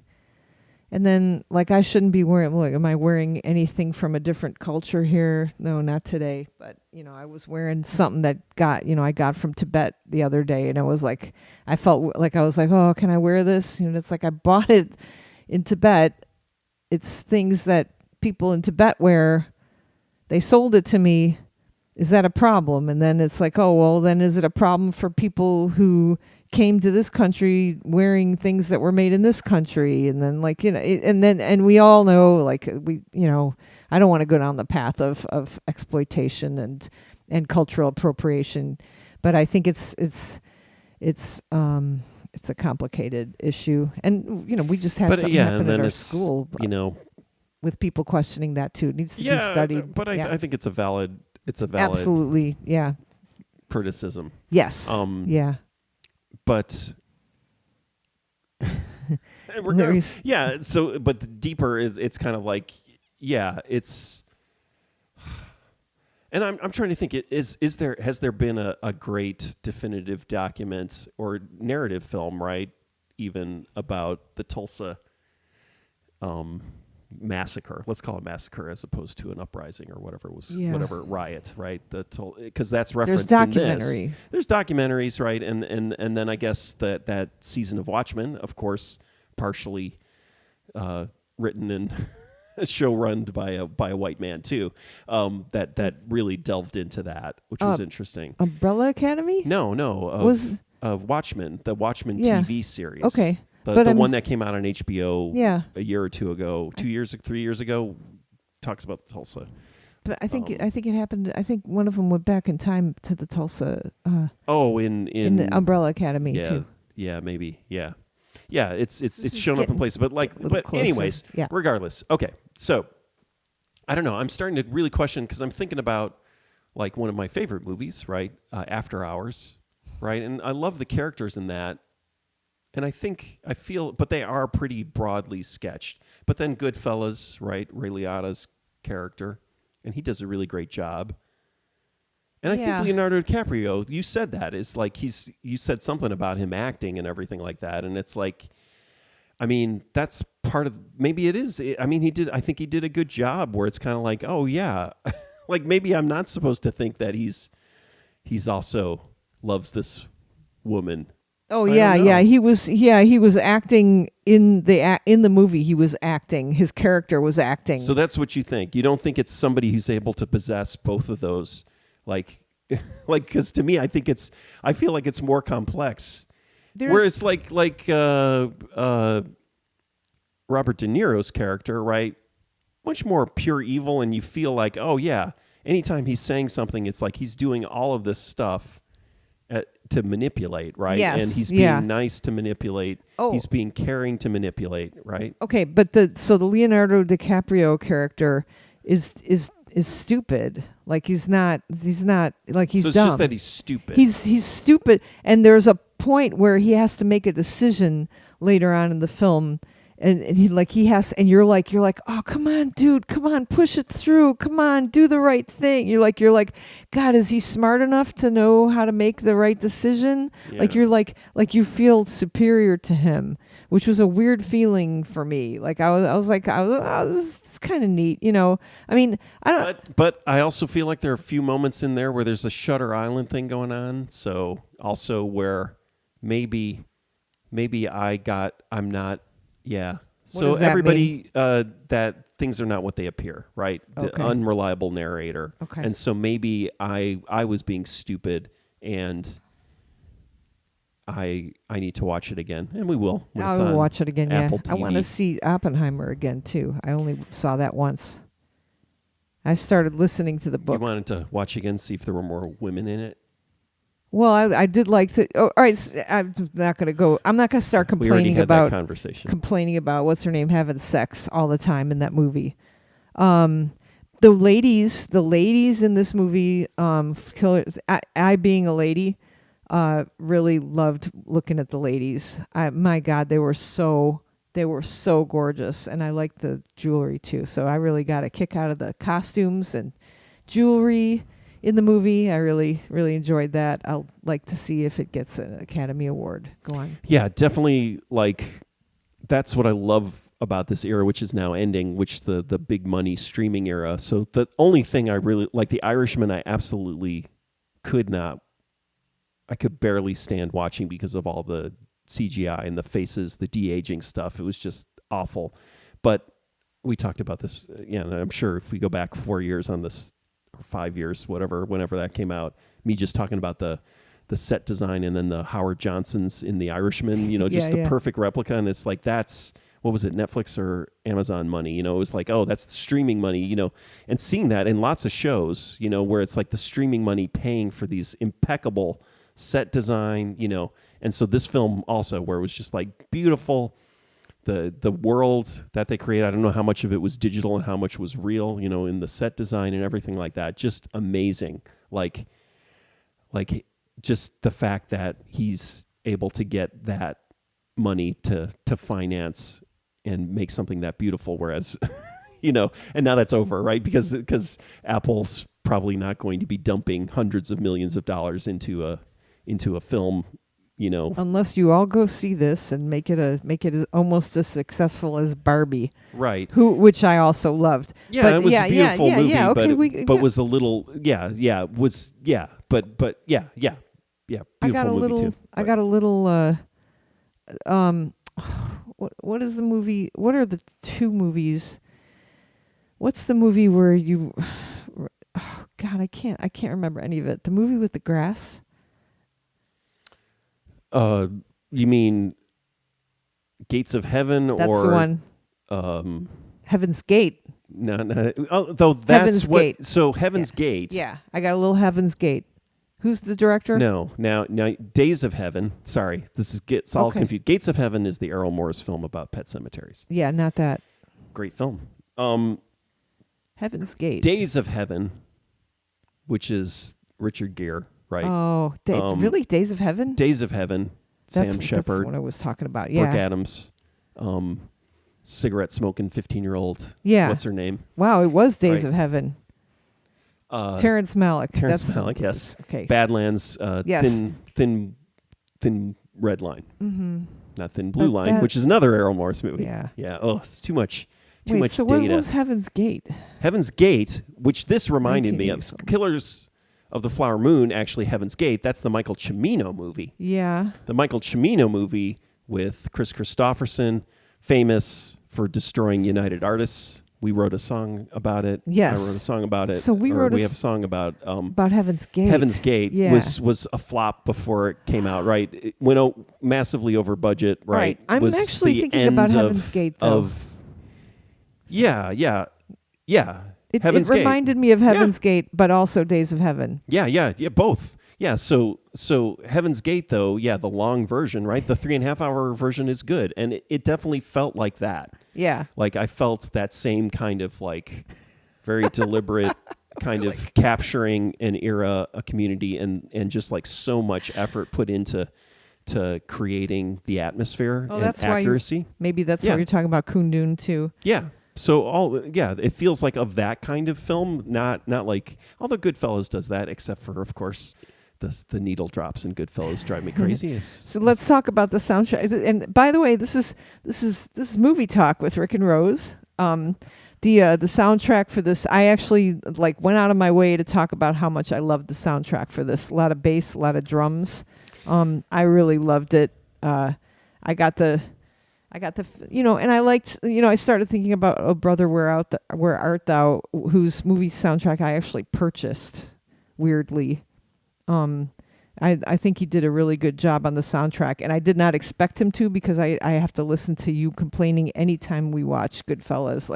And then, like, I shouldn't be wearing. Like, am I wearing anything from a different culture here? No, not today. But I was wearing something that I got from Tibet the other day, and I was like, I felt like I was like, oh, can I wear this? It's like I bought it in Tibet. It's things that people in Tibet wear. They sold it to me. Is that a problem? And then it's like, oh, well, then is it a problem for people who came to this country wearing things that were made in this country? And then and we all know, like, I don't want to go down the path of exploitation and cultural appropriation, but I think it's a complicated issue. And we just had something happen at our school, with people questioning that too. It needs to be studied. But I think it's a valid absolutely, criticism. Yes. But but the deeper is, it's kind of like, it's, And I'm trying to think. Has there been a great definitive document or narrative film, right? Even about the Tulsa massacre. Let's call it massacre as opposed to an uprising or whatever it was, Yeah. whatever riot, right? Because that's There's referenced documentary. in this. There's documentaries, right? And then I guess that season of Watchmen, of course, partially written and show run by a white man too. That really delved into that, which was interesting. Umbrella Academy? No, of Watchmen, the Watchmen Yeah. TV series. Okay. The one that came out on HBO Yeah. a year or two ago, 3 years ago, talks about Tulsa. But I think it happened. I think one of them went back in time to the Tulsa In the Umbrella Academy yeah, too. yeah, maybe, yeah. It's just shown up in getting places, but closer. anyways, Yeah. regardless. Okay, so I don't know. I'm starting to really question because I'm thinking about like one of my favorite movies, right? After Hours, right? And I love the characters in that. And I feel, but they are pretty broadly sketched. But then Goodfellas, right? Ray Liotta's character, and he does a really great job. And I think Leonardo DiCaprio, you said that, is like you said something about him acting and everything like that. And it's like, I mean, that's part of, maybe it is. I mean, I think he did a good job where it's kind of like, oh yeah, like maybe I'm not supposed to think that he's also loves this woman. Oh yeah. He was acting in the movie. He was acting. His character was acting. So that's what you think. You don't think it's somebody who's able to possess both of those, like because to me, I feel like it's more complex. Whereas like Robert De Niro's character, right? Much more pure evil, and you feel like, oh yeah, anytime he's saying something, it's like he's doing all of this stuff to manipulate, right? Yes, and he's being nice to manipulate. Oh. He's being caring to manipulate, right? Okay, but the Leonardo DiCaprio character is stupid. Like he's not like he's so it's dumb. just that he's stupid. He's stupid, and there's a point where he has to make a decision later on in the film. And he has, and you're like, oh, come on, dude, come on, push it through, come on, do the right thing. You're like, God, is he smart enough to know how to make the right decision? Yeah. Like you feel superior to him, which was a weird feeling for me. Like I was like, oh, this is kind of neat, you know. I mean, I don't. But I also feel like there are a few moments in there where there's a Shutter Island thing going on. So also where maybe I'm not. Yeah. So everybody that things are not what they appear, right? Okay. The unreliable narrator. Okay. And so maybe I was being stupid and I need to watch it again. And we will. When it's I'll on watch it again, Apple yeah. I want to TV. see Oppenheimer again too. I only saw that once. I started listening to the book. You wanted to watch again, see if there were more women in it? Well, I did like to. Oh, all right, I'm not gonna go. I'm not gonna start We already complaining had that about conversation. what's her name having sex all the time in that movie. The ladies in this movie, killers. I being a lady, really loved looking at the ladies. My God, they were so gorgeous, and I liked the jewelry too. So I really got a kick out of the costumes and jewelry in the movie. I really, really enjoyed that. I'll like to see if it gets an Academy Award. Go on. Yeah, definitely. Like that's what I love about this era, which is now ending, which the big money streaming era. So the only thing I really like, The Irishman, I absolutely could barely stand watching because of all the CGI and the faces, the de-aging stuff. It was just awful. But we talked about this. Yeah, and I'm sure if we go back 4 years on this, or 5 years, whenever that came out, me just talking about the set design and then the Howard Johnsons in The Irishman, just the perfect replica. And it's like, that's, what was it, Netflix or Amazon money? It was like, oh, that's streaming money, and seeing that in lots of shows, where it's like the streaming money paying for these impeccable set design, and so this film also, where it was just like beautiful, the world that they created. I don't know how much of it was digital and how much was real, in the set design and everything like that. Just amazing. Like just the fact that he's able to get that money to finance and make something that beautiful. Whereas, and now that's over, right? Because Apple's probably not going to be dumping hundreds of millions of dollars into a film, you know. Unless you all go see this and make it almost as successful as Barbie, Right. which I also loved. Yeah, but it was a beautiful movie, okay, but was a little, I got a beautiful movie little. too. I got a little. What is the movie? What are the two movies? What's the movie where you? Oh God, I can't remember any of it. The movie with the grass. You mean Gates of Heaven? That's or the one. Heaven's Gate. No. Oh, though that's Heaven's what. Gate. So Heaven's Gate. Yeah, I got a little Heaven's Gate. Who's the director? No, now Days of Heaven. Sorry, gets all Okay. confused. Gates of Heaven is the Errol Morris film about pet cemeteries. Yeah, not that. Great film. Heaven's Gate. Days of Heaven, which is Richard Gere, right? Oh, really? Days of Heaven? Days of Heaven. That's Sam That's Shepard, what I was talking about. Brooke Yeah. Adams, cigarette smoking 15-year-old. Yeah. What's her name? Wow, it was Days Right. of Heaven. Terrence Malick. Terrence That's Malick, yes. Okay. Badlands, Yes. thin red line. Mm-hmm. Not Thin Blue Line, that- which is another Errol Morris movie. Yeah. Yeah. Oh, it's too much. Too Wait, much so what data. was Heaven's Gate? Heaven's Gate, which this reminded me of. 1980 Killers of the Flower Moon, actually Heaven's Gate. That's the Michael Cimino movie. Yeah. The Michael Cimino movie with Chris Christopherson, famous for destroying United Artists. We wrote a song about it. Yes. I wrote a song about it. So we have a song about Heaven's Gate. Heaven's Gate Yeah. was a flop before it came out, right? It went massively over budget, right? I'm Was actually the thinking about end Heaven's Gate, though. Yeah. It Heaven's Gate. reminded me of Heaven's Gate, but also Days of Heaven. Yeah, both. Yeah, so Heaven's Gate, though, yeah, the long version, right? The 3.5-hour version is good, and it definitely felt like that. Yeah. Like I felt that same kind of like very deliberate kind of capturing an era, a community, and just like so much effort put into creating the atmosphere and that's accuracy. Maybe that's Yeah. why you're talking about Kundun too. Yeah. So it feels like of that kind of film, not like, although Goodfellas does that, except for, of course, the needle drops in Goodfellas drive me crazy. So let's talk about the soundtrack. And by the way, this is movie talk with Rick and Rose. The soundtrack for this, I actually went out of my way to talk about how much I loved the soundtrack for this. A lot of bass, a lot of drums. I really loved it. I got the and I liked, I started thinking about Oh Brother, Where Art Thou, whose movie soundtrack I actually purchased, weirdly. I think he did a really good job on the soundtrack, and I did not expect him to, because I have to listen to you complaining anytime we watch Goodfellas.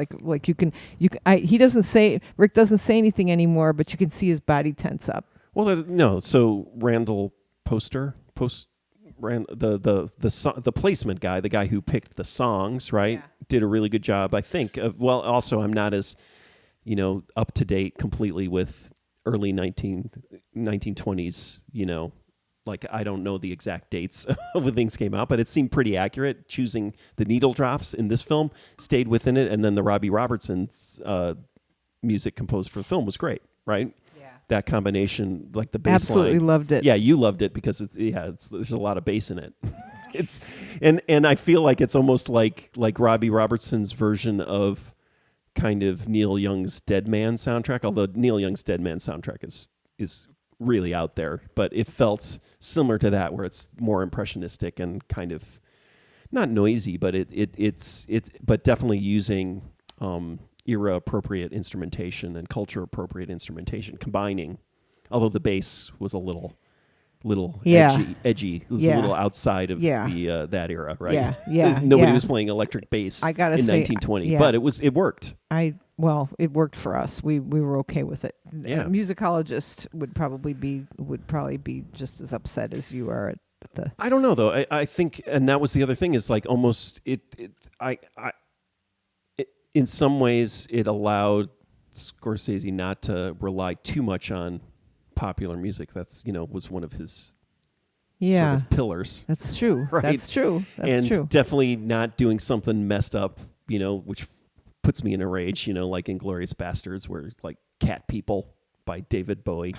Rick doesn't say anything anymore, but you can see his body tense up. Well, no. So Randall the placement guy, the guy who picked the songs, right, did a really good job, I think. Also, I'm not as, up to date completely with early 1920s, I don't know the exact dates of when things came out, but it seemed pretty accurate. Choosing the needle drops in this film stayed within it, and then the Robbie Robertson's music composed for the film was great, right? That combination, like the bass Absolutely line. loved it. Yeah, you loved it because there's a lot of bass in it. And I feel like it's almost like Robbie Robertson's version of kind of Neil Young's Dead Man soundtrack, although Neil Young's Dead Man soundtrack is really out there, but it felt similar to that, where it's more impressionistic and kind of not noisy, but it's but definitely using era appropriate instrumentation and culture appropriate instrumentation, combining, although the bass was a little edgy. It was a little outside of the that era, right? Nobody was playing electric bass I gotta in say, 1920, but it worked. It worked for us. We were okay with it. Yeah. A musicologist would probably be just as upset as you are at the. I don't know though. I think, and that was the other thing, is like almost in some ways it allowed Scorsese not to rely too much on popular music. That's was one of his sort of pillars. That's true. Right? That's true. And definitely not doing something messed up, which puts me in a rage, like Inglourious Bastards, where like cat people, by David Bowie,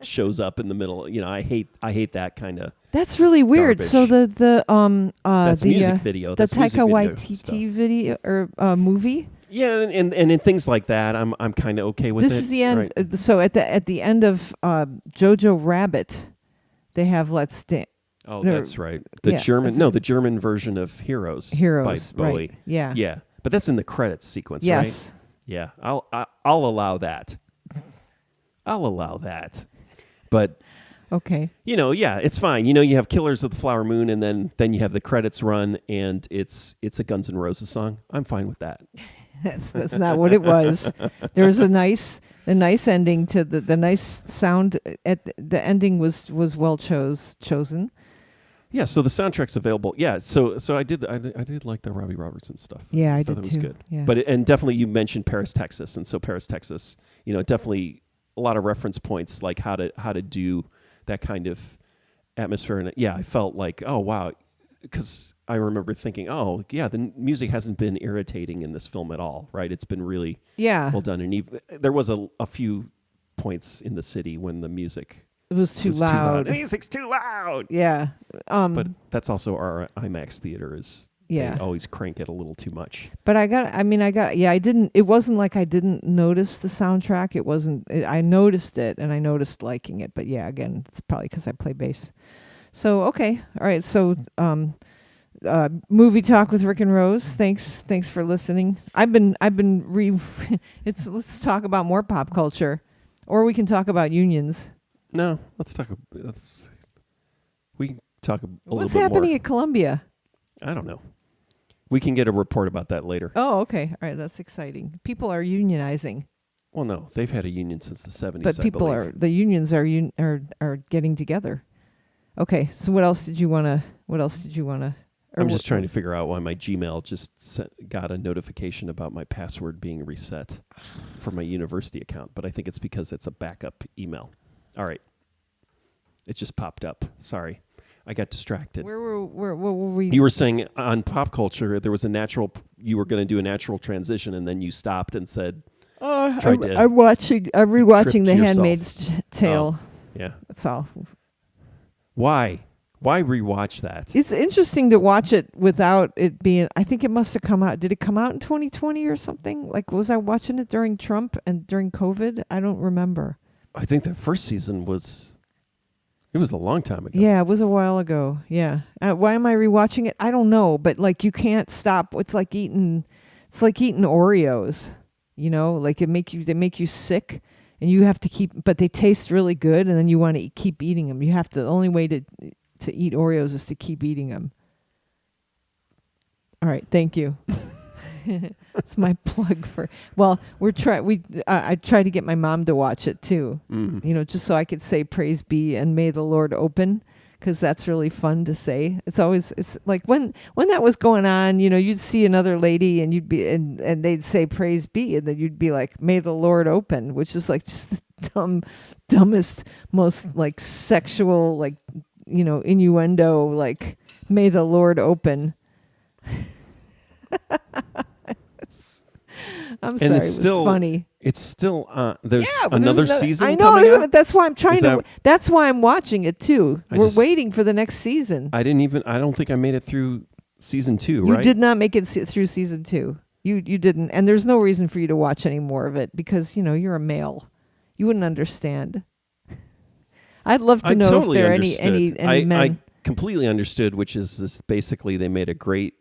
shows up in the middle. I hate that kind of. That's really weird. Garbage. So That's the music video. the That's music Taika video Waititi stuff. video or movie. Yeah, and in things like that, I'm kind of okay with it. This is the end. Right? So at the end of Jojo Rabbit, they have Let's Dance. Oh, No, that's right. The yeah, German, that's no, right. the German version of Heroes. Heroes, by Bowie. right? Yeah. Yeah, but that's in the credits sequence, Yes. right? Yeah, I'll allow that. I'll allow that. But Okay. yeah, it's fine. You have Killers of the Flower Moon, and then you have the credits run, and it's a Guns N' Roses song. I'm fine with that. That's not what it was. There was a nice ending to the nice sound at the ending was well chosen. Yeah, so the soundtrack's available. Yeah, so I did like the Robbie Robertson stuff. Yeah, I thought did it was too. good. Yeah. But and definitely you mentioned Paris, Texas, and so Paris, Texas, definitely a lot of reference points like how to do that kind of atmosphere. And yeah, I felt like, oh wow, because I remember thinking, oh yeah, the music hasn't been irritating in this film at all, right? It's been really well done. And there was a few points in the city when the music it was too loud. The music's too loud. Yeah. But that's also our IMAX theater is Yeah. they always crank it a little too much. But I didn't, it wasn't like I didn't notice the soundtrack. I noticed it and I noticed liking it. But yeah, again, it's probably because I play bass. So, okay. All right. So, movie talk with Rick and Rose. Thanks for listening. Let's talk about more pop culture, or we can talk about unions. No, we can talk a little What's bit happening more. at Columbia? I don't know. We can get a report about that later. Oh, okay. All right. That's exciting. People are unionizing. Well, no, they've had a union since the 70s. But the unions are getting together. Okay. So what else did you want to? I'm just trying to figure out why my Gmail just got a notification about my password being reset for my university account, but I think it's because it's a backup email. All right. It just popped up. Sorry. I got distracted. Where were we? You were saying on pop culture there was you were going to do a natural transition, and then you stopped and said, I'm rewatching The Handmaid's Tale. Yeah. That's all. Why rewatch that? It's interesting to watch it without it being. I think it must have come out. Did it come out in 2020 or something? Like, was I watching it during Trump and during COVID? I don't remember. I think that first season was. It was a long time ago. Yeah, it was a while ago. Yeah. Why am I rewatching it? I don't know, but like you can't stop. It's like eating Oreos. Like they make you sick, and you have to keep. But they taste really good, and then you want to keep eating them. You have to. The only way to eat Oreos is to keep eating them. All right, thank you. It's my plug for. Well, I tried to get my mom to watch it too. Mm-hmm. Just so I could say praise be and may the Lord open, because that's really fun to say. It's like when that was going on, you'd see another lady and you'd be and they'd say praise be, and then you'd be like may the Lord open, which is like just the dumbest, most like sexual like innuendo, like may the Lord open. I'm sorry, it's still funny. It's still there's Yeah, but another there's season. I know. coming out? That's why I'm trying Is that's why I'm watching it too. I We're just- waiting for the next season. I don't think I made it through season 2, You right? did not make it through season 2. You didn't, and there's no reason for you to watch any more of it because you're a male. You wouldn't understand. I'd love to I know totally if there are understood. any men. I completely understood, which is this basically they made a great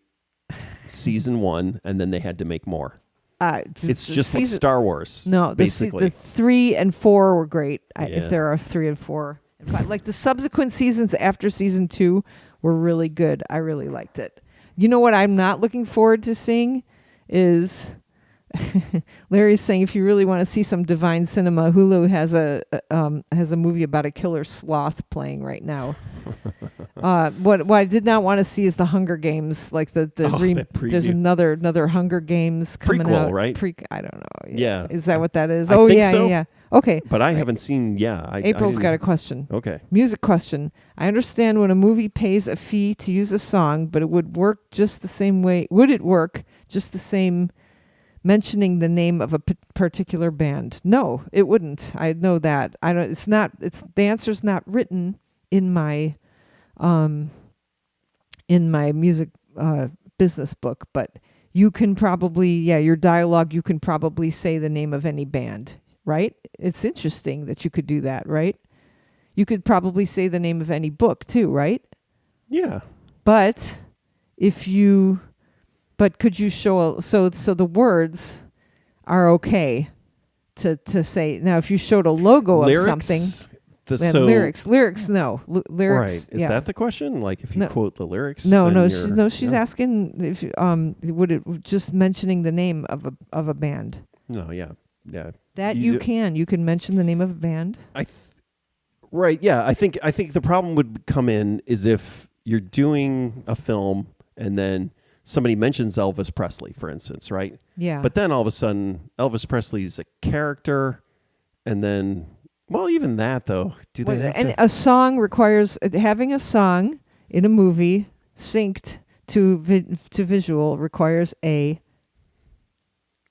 season 1 and then they had to make more. It's just like Star Wars. No, basically. the 3 and 4 were great. Yeah. If there are 3 and 4 and 5, like the subsequent seasons after season 2 were really good. I really liked it. You know what I'm not looking forward to seeing is Larry's saying if you really want to see some divine cinema, Hulu has a movie about a killer sloth playing right now. What I did not want to see is the Hunger Games, like the preview. there's another Hunger Games coming Prequel, out. right? I don't know. Yeah. Is that what that is? I Oh think yeah, so. yeah. Okay. But I haven't seen. Yeah, April's I got a didn't- question. Okay. Music question. I understand when a movie pays a fee to use a song, but it would work just the same way. Would it work just the same mentioning the name of a particular band. No, it wouldn't. I know that. I don't. It's not. It's the answer's not written in my music business book, but you can probably, your dialogue, you can probably say the name of any band, right? It's interesting that you could do that, right? You could probably say the name of any book too, right? Yeah. But could you show, so the words are okay to say. Now, if you showed a logo of something, then lyrics, no. Lyrics, right. Is that the question? Like if you quote the lyrics? She's asking if would it just mentioning the name of a band. No, yeah. That you can mention the name of a band. Right, yeah. I think the problem would come in is if you're doing a film and then somebody mentions Elvis Presley, for instance, right? Yeah. But then all of a sudden Elvis Presley's a character, and then even that though, a song requires having a song in a movie synced to visual requires a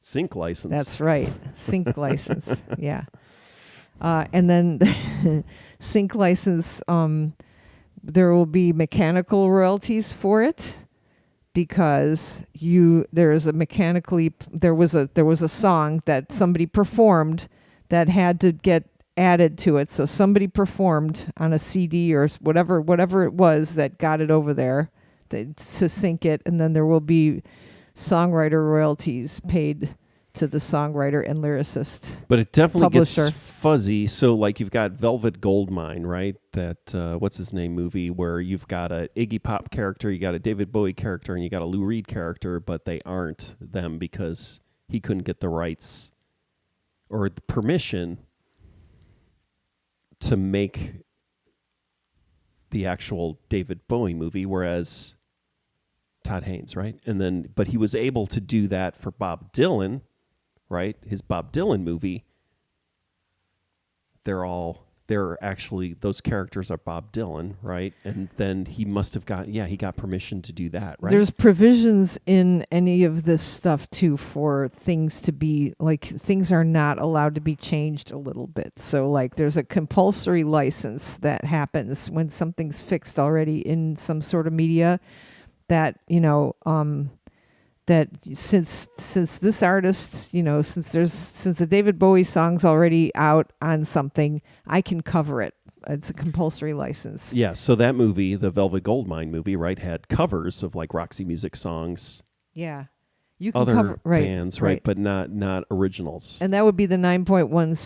sync license. That's right, sync license. Yeah, and then sync license. There will be mechanical royalties for it because there was a song that somebody performed that had to get added to it. So somebody performed on a CD or whatever it was that got it over there to sync it, and then there will be songwriter royalties paid to the songwriter and lyricist. But it definitely publisher. Gets fuzzy. So like you've got Velvet Goldmine, right? That what's his name movie where you've got a Iggy Pop character, you got a David Bowie character, and you got a Lou Reed character, but they aren't them because he couldn't get the rights or the permission to make the actual David Bowie movie, whereas Todd Haynes, right? But he was able to do that for Bob Dylan, right? His Bob Dylan movie. They're actually, those characters are Bob Dylan, right? And then he must have he got permission to do that, right? There's provisions in any of this stuff too for things to be, like, things are not allowed to be changed a little bit. So like there's a compulsory license that happens when something's fixed already in some sort of media that, that since this artist, since the David Bowie song's already out on something, I can cover it. It's a compulsory license. Yeah, so that movie, the Velvet Goldmine movie, right, had covers of like Roxy Music songs. Yeah. You can other cover bands, right, but not originals. And that would be the 9.1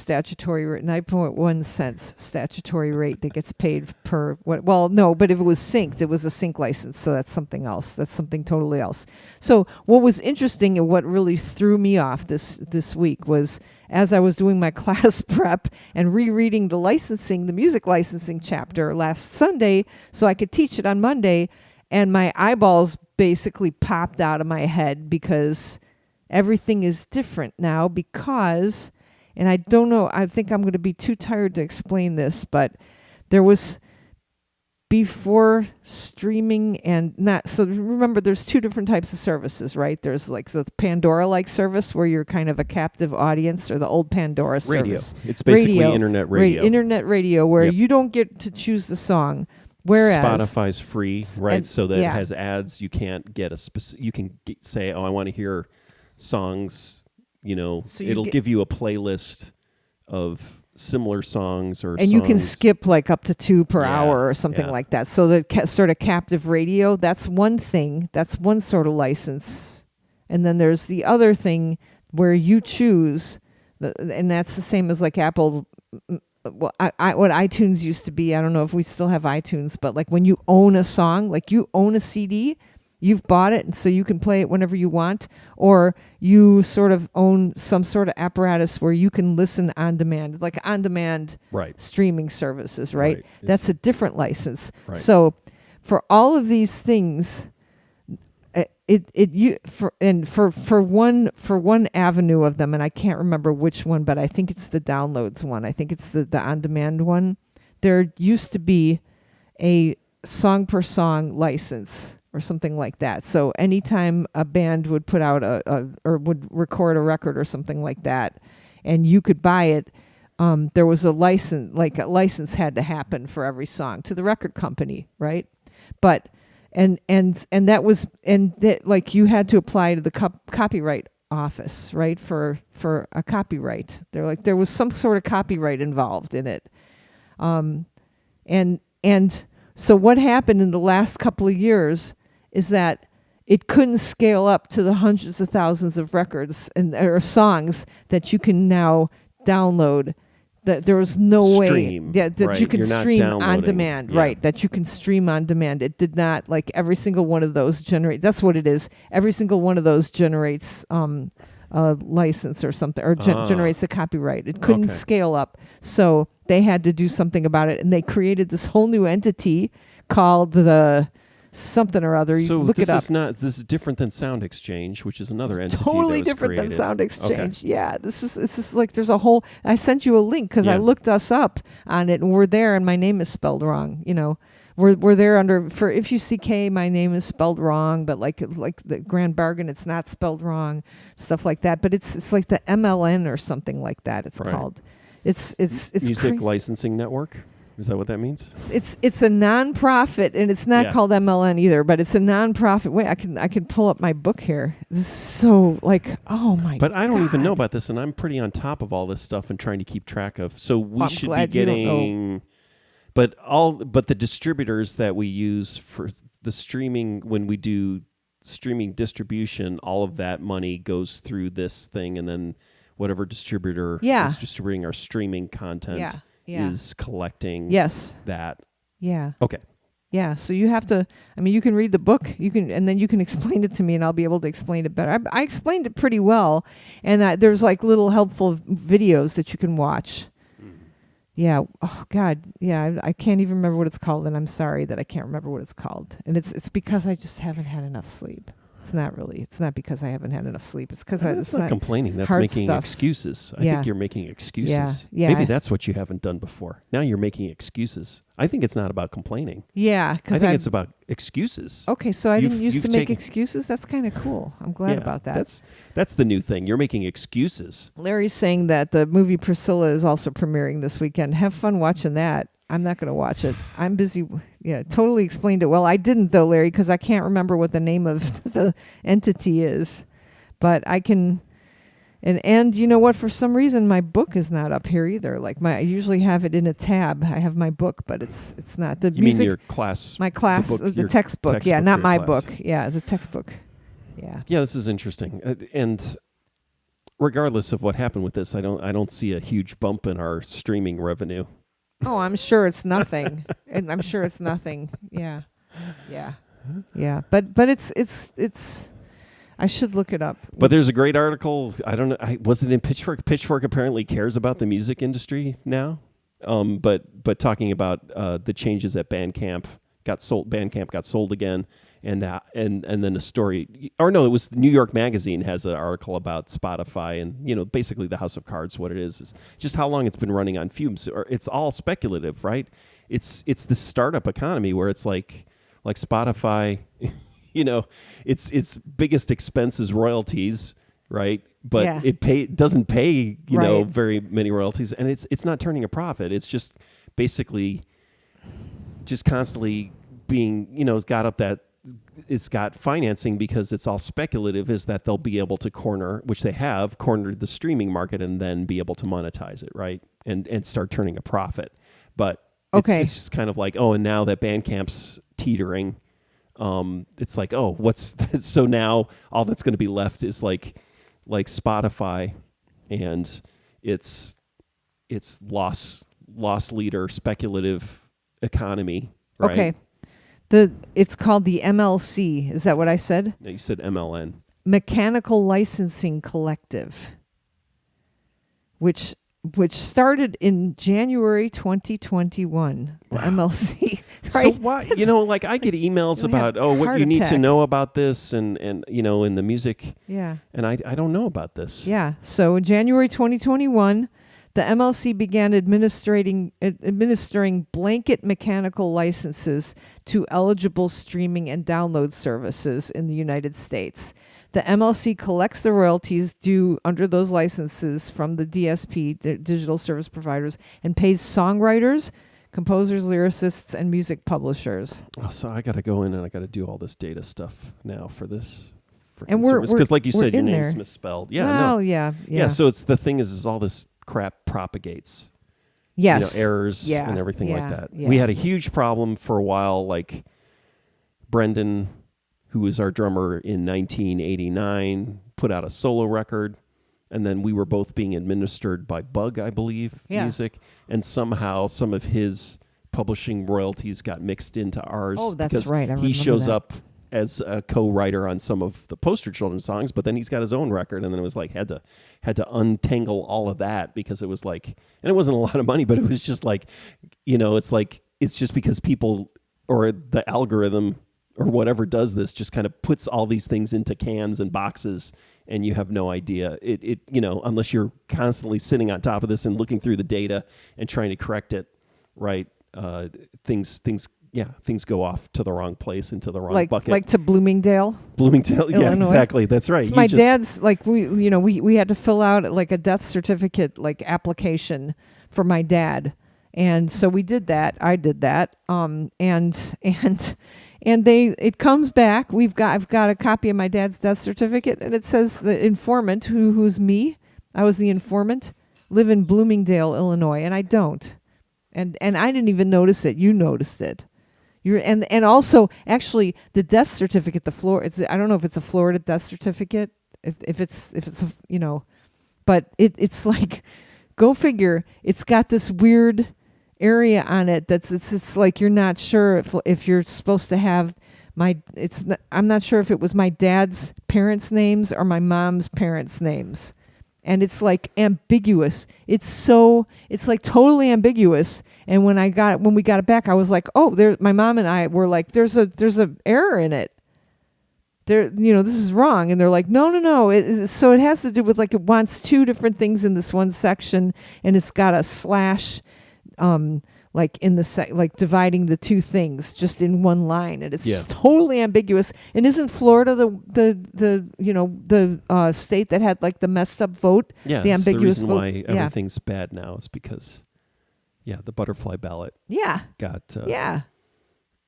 cents statutory rate that gets paid per what? Well, no, but if it was synced, it was a sync license, so that's something else. That's something totally else. So what was interesting and what really threw me off this week was as I was doing my class prep and rereading the music licensing chapter last Sunday, so I could teach it on Monday, and my eyeballs basically popped out of my head because everything is different now because, and I don't know, I think I'm going to be too tired to explain this, but there was before streaming and not, so remember there's two different types of services, right? There's like the Pandora-like service where you're kind of a captive audience, or the old Pandora service. It's basically internet radio. Internet radio where you don't get to choose the song. Whereas Spotify's free, right? So that it has ads. You can't get you can say, "Oh, I want to hear songs." So it'll give you a playlist of similar songs and you can skip like up to 2 per hour or something like that. So the sort of captive radio, that's one thing. That's one sort of license. And then there's the other thing where you choose, and that's the same as like Apple. Well, what iTunes used to be, I don't know if we still have iTunes, but like when you own a song, like you own a CD, you've bought it, and so you can play it whenever you want, or you sort of own some sort of apparatus where you can listen on demand, like on-demand streaming services, right? That's a different license. Right. So for all of these things, for one avenue of them, and I can't remember which one, but I think it's the downloads one. I think it's the on-demand one. There used to be a song per song license or something like that. So anytime a band would put out or would record a record or something like that, and you could buy it, there was a license had to happen for every song to the record company, right? But and that like you had to apply to the copyright office, right? For a copyright. There was some sort of copyright involved in it. And so what happened in the last couple of years is that it couldn't scale up to the hundreds of thousands of records or songs that you can now download. That there was no way that you can stream on demand, right? That you can stream on demand. It did not, like, every single one of those generate. That's what it is. Every single one of those generates a license or something, or generates a copyright. It couldn't scale up, so they had to do something about it, and they created this whole new entity called the something or other. So look it up. This is different than Sound Exchange, which is another entity. Totally different than Sound Exchange. Yeah, this is like there's a whole. I sent you a link because I looked us up on it, and we're there, and my name is spelled wrong. You know, we're there under for if you CK, my name is spelled wrong, but like the Grand Bargain, it's not spelled wrong, stuff like that. But it's like the MLN or something like that. It's called. It's Music crazy. Licensing Network. Is that what that means? It's a nonprofit, and it's not called MLN either, but it's a nonprofit. Wait, I can pull up my book here. This is so like, oh my god. But I don't even know about this, and I'm pretty on top of all this stuff and trying to keep track of. So we should be getting, but the distributors that we use for the streaming, when we do streaming distribution, all of that money goes through this thing, and then whatever distributor is distributing our streaming content. Is collecting that. Yeah. Okay. Yeah. So you have to, I mean, you can read the book, and then you can explain it to me, and I'll be able to explain it better. I explained it pretty well, and there's like little helpful videos that you can watch. Yeah. Oh God. Yeah. I can't even remember what it's called, and I'm sorry that I can't remember what it's called. And it's because I just haven't had enough sleep. It's not because I haven't had enough sleep. It's because it's not complaining. That's making excuses. I think you're making excuses. Yeah. Maybe that's what you haven't done before. Now you're making excuses. I think it's not about complaining. Yeah. I think it's about excuses. Okay, so I didn't used to make excuses. That's kind of cool. I'm glad about that. That's the new thing. You're making excuses. Larry's saying that the movie Priscilla is also premiering this weekend. Have fun watching that. I'm not going to watch it. I'm busy. Yeah, totally explained it well. I didn't, though, Larry, because I can't remember what the name of the entity is. But I can... And you know what? For some reason, my book is not up here either. Like I usually have it in a tab. I have my book, but it's not. You mean your class? My class, the textbook. Yeah, not my book. Yeah, the textbook. Yeah. Yeah, this is interesting. And regardless of what happened with this, I don't see a huge bump in our streaming revenue. Oh, I'm sure it's nothing. And I'm sure it's nothing. Yeah. But it's. I should look it up. But there's a great article. I don't know. Was it in Pitchfork? Pitchfork apparently cares about the music industry now. But talking about the changes at Bandcamp got sold. Bandcamp got sold again, and then a story. Or no, it was New York Magazine has an article about Spotify and basically the House of Cards. What it is just how long it's been running on fumes. Or it's all speculative, right? It's the startup economy where it's like Spotify. Its biggest expense is royalties, right? But it doesn't pay very many royalties, and it's not turning a profit. It's just basically just constantly being it's got financing because it's all speculative. Is that they'll be able to cornered the streaming market and then be able to monetize it, right? And start turning a profit. But it's just kind of like, and now that Bandcamp's teetering. It's like, what's that? So now all that's going to be left is like Spotify and its loss leader speculative economy, right? Okay. It's called the MLC. Is that what I said? No, you said MLN. Mechanical Licensing Collective, which started in January 2021, the MLC. Right? So why, I get emails about, what you need to know about this and in the music. Yeah. And I don't know about this. Yeah. So in January 2021, The MLC began administering blanket mechanical licenses to eligible streaming and download services in the United States. The MLC collects the royalties due under those licenses from the DSP, digital service providers, and pays songwriters, composers, lyricists, and music publishers. Oh, so I got to go in and I got to do all this data stuff now for this. And we're because, like you said, your in name's there. misspelled. Yeah, Well, no. yeah. So it's the thing is all this crap propagates. Yes. Errors and everything like that. Yeah. We had a huge problem for a while. Like Brendan, who was our drummer in 1989, put out a solo record, and then we were both being administered by Bug, I believe, Music, and somehow some of his publishing royalties got mixed into ours. Oh, that's because right. I he remember shows that. up as a co-writer on some of the Poster Children songs, but then he's got his own record, and then it was like had to untangle all of that because it was like, and it wasn't a lot of money, but it was just like, it's like it's just because people or the algorithm or whatever does this just kind of puts all these things into cans and boxes, and you have no idea it unless you're constantly sitting on top of this and looking through the data and trying to correct it, right? Things go off to the wrong place, into the wrong bucket. Like to Bloomingdale, Illinois. Yeah, exactly. That's right. So my dad's like we had to fill out like a death certificate like application for my dad, and so we did that. I did that. And it comes back. I've got a copy of my dad's death certificate, and it says the informant who's me. I was the informant. Live in Bloomingdale, Illinois, and I don't. And I didn't even notice it. You noticed it. And also actually the death certificate, I don't know if it's a Florida death certificate, if it's but it's like, go figure, it's got this weird area on it it's like you're not sure if you're supposed to have I'm not sure if it was my dad's parents' names or my mom's parents' names. And it's like ambiguous. It's like totally ambiguous. And when we got it back, I was like, oh, my mom and I were like, there's a error in it. This is wrong. And they're like, no. So it has to do with like, it wants two different things in this one section, and it's got a slash, like in like dividing the two things just in one line, and it's just totally ambiguous. And isn't Florida the state that had like the messed up vote? Yeah, the ambiguous the reason vote. why everything's bad now is because, the butterfly ballot. Yeah. Got.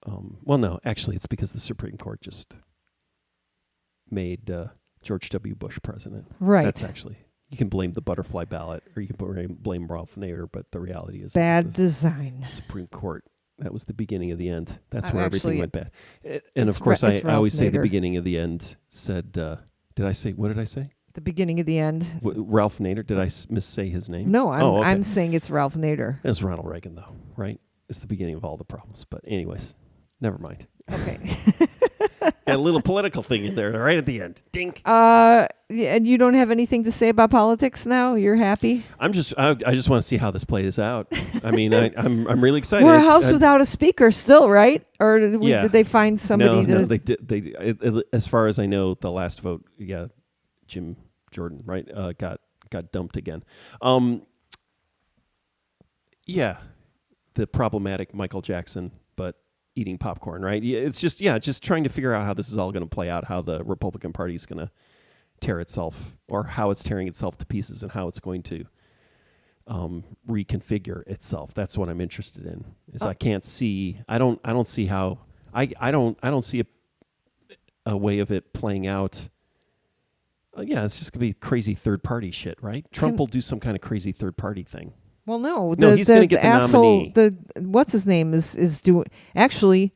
Well, no, actually, it's because the Supreme Court just made George W. Bush president. Right. That's actually. You can blame the butterfly ballot, or you can blame Ralph Nader, but the reality is bad design. Supreme Court. That was the beginning of the end. That's where everything went bad. And of course, I always say the beginning of the end said. What did I say? The beginning of the end. Ralph Nader. Did I missay his name? No, I'm saying it's Ralph Nader. It's Ronald Reagan, though, right? It's the beginning of all the problems. But anyways, never mind. Okay. Got a little political thing in there right at the end. Dink. And you don't have anything to say about politics now? You're happy? I just want to see how this plays out. I mean, I'm really excited. We're a house without a speaker still, right? Or did they find somebody? No, they did. As far as I know, the last vote, Jim Jordan, right, got dumped again. The problematic Michael Jackson, but eating popcorn, right? It's just trying to figure out how this is all going to play out, how the Republican Party is going to tear itself, or how it's tearing itself to pieces, and how it's going to reconfigure itself. That's what I'm interested in. I can't see. I don't see how. I don't see a way of it playing out. It's just gonna be crazy third party shit, right? Trump will do some kind of crazy third party thing. Well, no, he's going to get the asshole, nominee. What's his name is doing. Actually,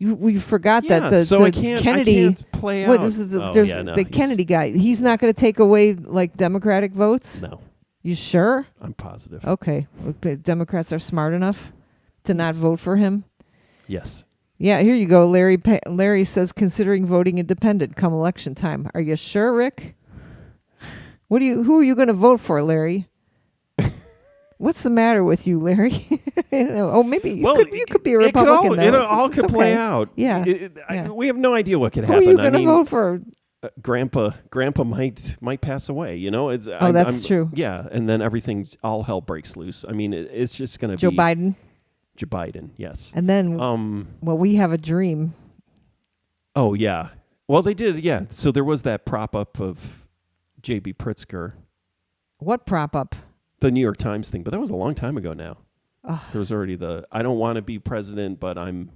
we forgot that I Kennedy. can't play out. What is the Kennedy guy? He's not going to take away like Democratic votes. No, you sure? I'm positive. Okay, the Democrats are smart enough to not vote for him. Yes. Yeah, here you go. Larry says considering voting independent come election time. Are you sure, Rick? Who are you going to vote for, Larry? What's the matter with you, Larry? Maybe you could be a Republican. It all could play out. Yeah. We have no idea what could Who happen. are you going to vote for? grandpa might pass away. It's that's true. Yeah, and then all hell breaks loose. I mean, it's just going to Joe be Biden. Joe Biden. Yes. And then, we have a dream. Oh yeah. Well, they did. Yeah. So there was that prop up of J.B. Pritzker. What prop up? The New York Times thing, but that was a long time ago now. Ugh. There was already I don't want to be president, but I'm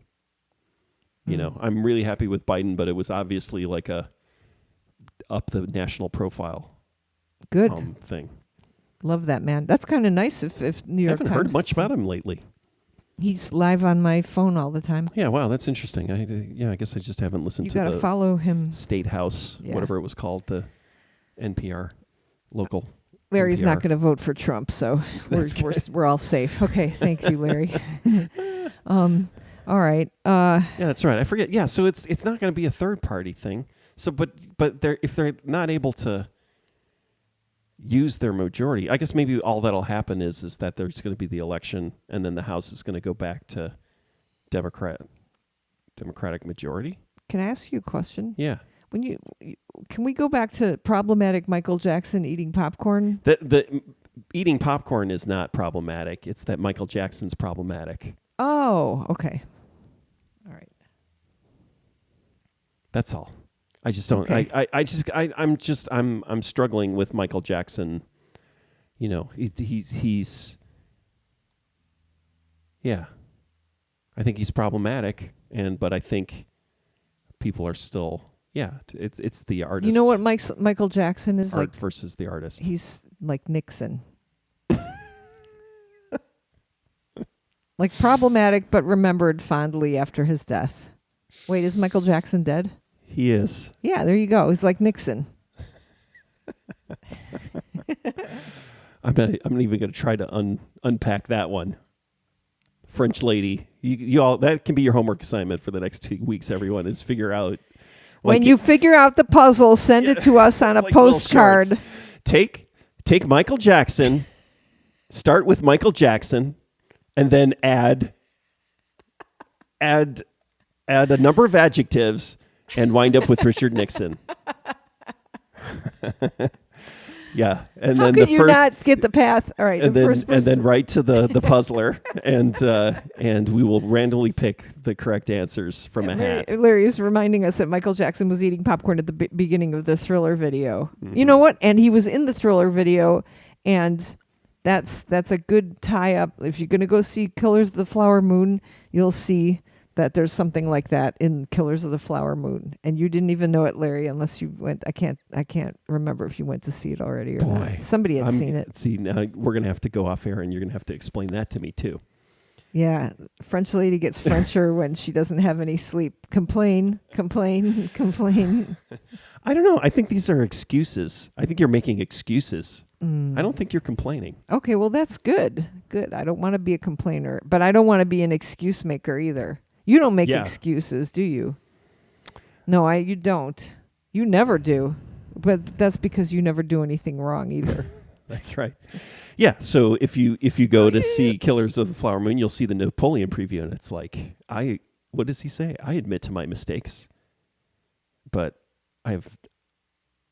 really happy with Biden, but it was obviously like up the national profile. Good thing. Love that man. That's kind of nice if New York Times. I haven't heard much about him lately. He's live on my phone all the time. Yeah, wow, that's interesting. I guess I just haven't listened to You got to follow him. State House, whatever it was called, the NPR local. Larry's NPR. not going to vote for Trump, so we're all safe. Okay, thank you, Larry. All right. Yeah, that's right. I forget. Yeah, so it's not going to be a third party thing. So, but if they're not able to use their majority, I guess maybe all that'll happen is that there's going to be the election, and then the House is going to go back to Democratic majority. Can I ask you a question? Yeah. Can we go back to problematic Michael Jackson eating popcorn? The eating popcorn is not problematic. It's that Michael Jackson's problematic. Oh, okay. All right. That's all. I just don't. Okay. I'm struggling with Michael Jackson. He's. Yeah. I think he's problematic, but I think people are still. Yeah, it's the artist. You know what Michael Jackson is art like versus the artist. He's like Nixon. Like problematic, but remembered fondly after his death. Wait, is Michael Jackson dead? He is. Yeah, there you go. He's like Nixon. I'm not even going to try to unpack that one. French lady, you all, that can be your homework assignment for the next 2 weeks. Everyone is figure out. When you figure out the puzzle, send it to us on a postcard. Take Michael Jackson. Start with Michael Jackson, and then add a number of adjectives, and wind up with Richard Nixon. Yeah, and how then could you not get the path? All right, and then right to the puzzler, and we will randomly pick the correct answers from a hat. Larry is reminding us that Michael Jackson was eating popcorn at the beginning of the Thriller video. Mm-hmm. You know what? And he was in the Thriller video, and that's a good tie-up. If you're going to go see Killers of the Flower Moon, you'll see that there's something like that in Killers of the Flower Moon, and you didn't even know it, Larry, unless you went. I can't remember if you went to see it already or not. Somebody had seen it. See, now we're gonna have to go off air, and you're gonna have to explain that to me too. Yeah, French lady gets Frencher when she doesn't have any sleep. Complain. I don't know. I think these are excuses. I think you're making excuses. I don't think you're complaining. Okay, well that's good. Good. I don't want to be a complainer, but I don't want to be an excuse maker either. You don't make excuses, do you? No, you don't. You never do. But that's because you never do anything wrong either. That's right. Yeah, so if you go to see Killers of the Flower Moon, you'll see the Napoleon preview, and it's like, what does he say? I admit to my mistakes, but I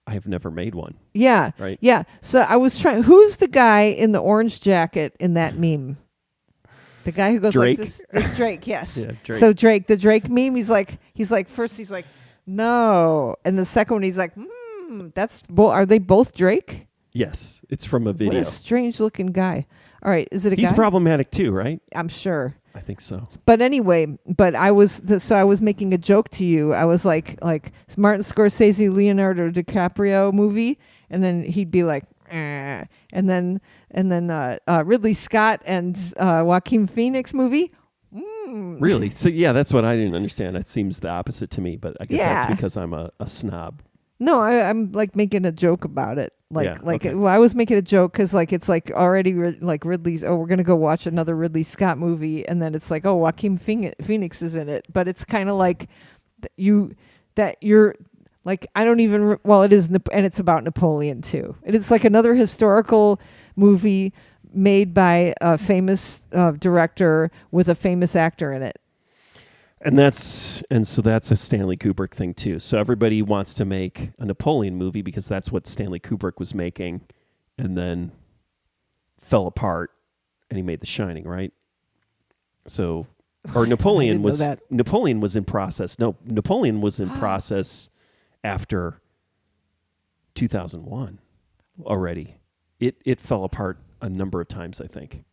have never made one. Yeah. Right? Yeah. So I was trying, who's the guy in the orange jacket in that meme? The guy who goes Drake? like this. It's Drake, yes. Yeah, Drake. So the Drake meme, he's like, first he's like, no. And the second one, he's like, are they both Drake? Yes. It's from a video. What a strange looking guy. All right. Is it a guy? He's problematic too, right? I'm sure. I think so. But anyway, I was making a joke to you. I was like Martin Scorsese, Leonardo DiCaprio movie. And then he'd be like, and then Ridley Scott and Joaquin Phoenix movie. Really? So yeah, that's what I didn't understand. It seems the opposite to me, but I guess that's because I'm a snob. No, I'm like making a joke about it. Okay. Well, I was making a joke because it's like already like Ridley's. Oh, we're gonna go watch another Ridley Scott movie, and then it's like, oh, Joaquin Phoenix is in it. But it's kind of like you're like, I don't even. Well, it is, and it's about Napoleon too. It is like another historical movie made by a famous director with a famous actor in it. So that's a Stanley Kubrick thing too. So everybody wants to make a Napoleon movie because that's what Stanley Kubrick was making, and then fell apart, and he made The Shining, right? So, or Napoleon was in process. No, Napoleon was in process after 2001 already. It fell apart a number of times, I think.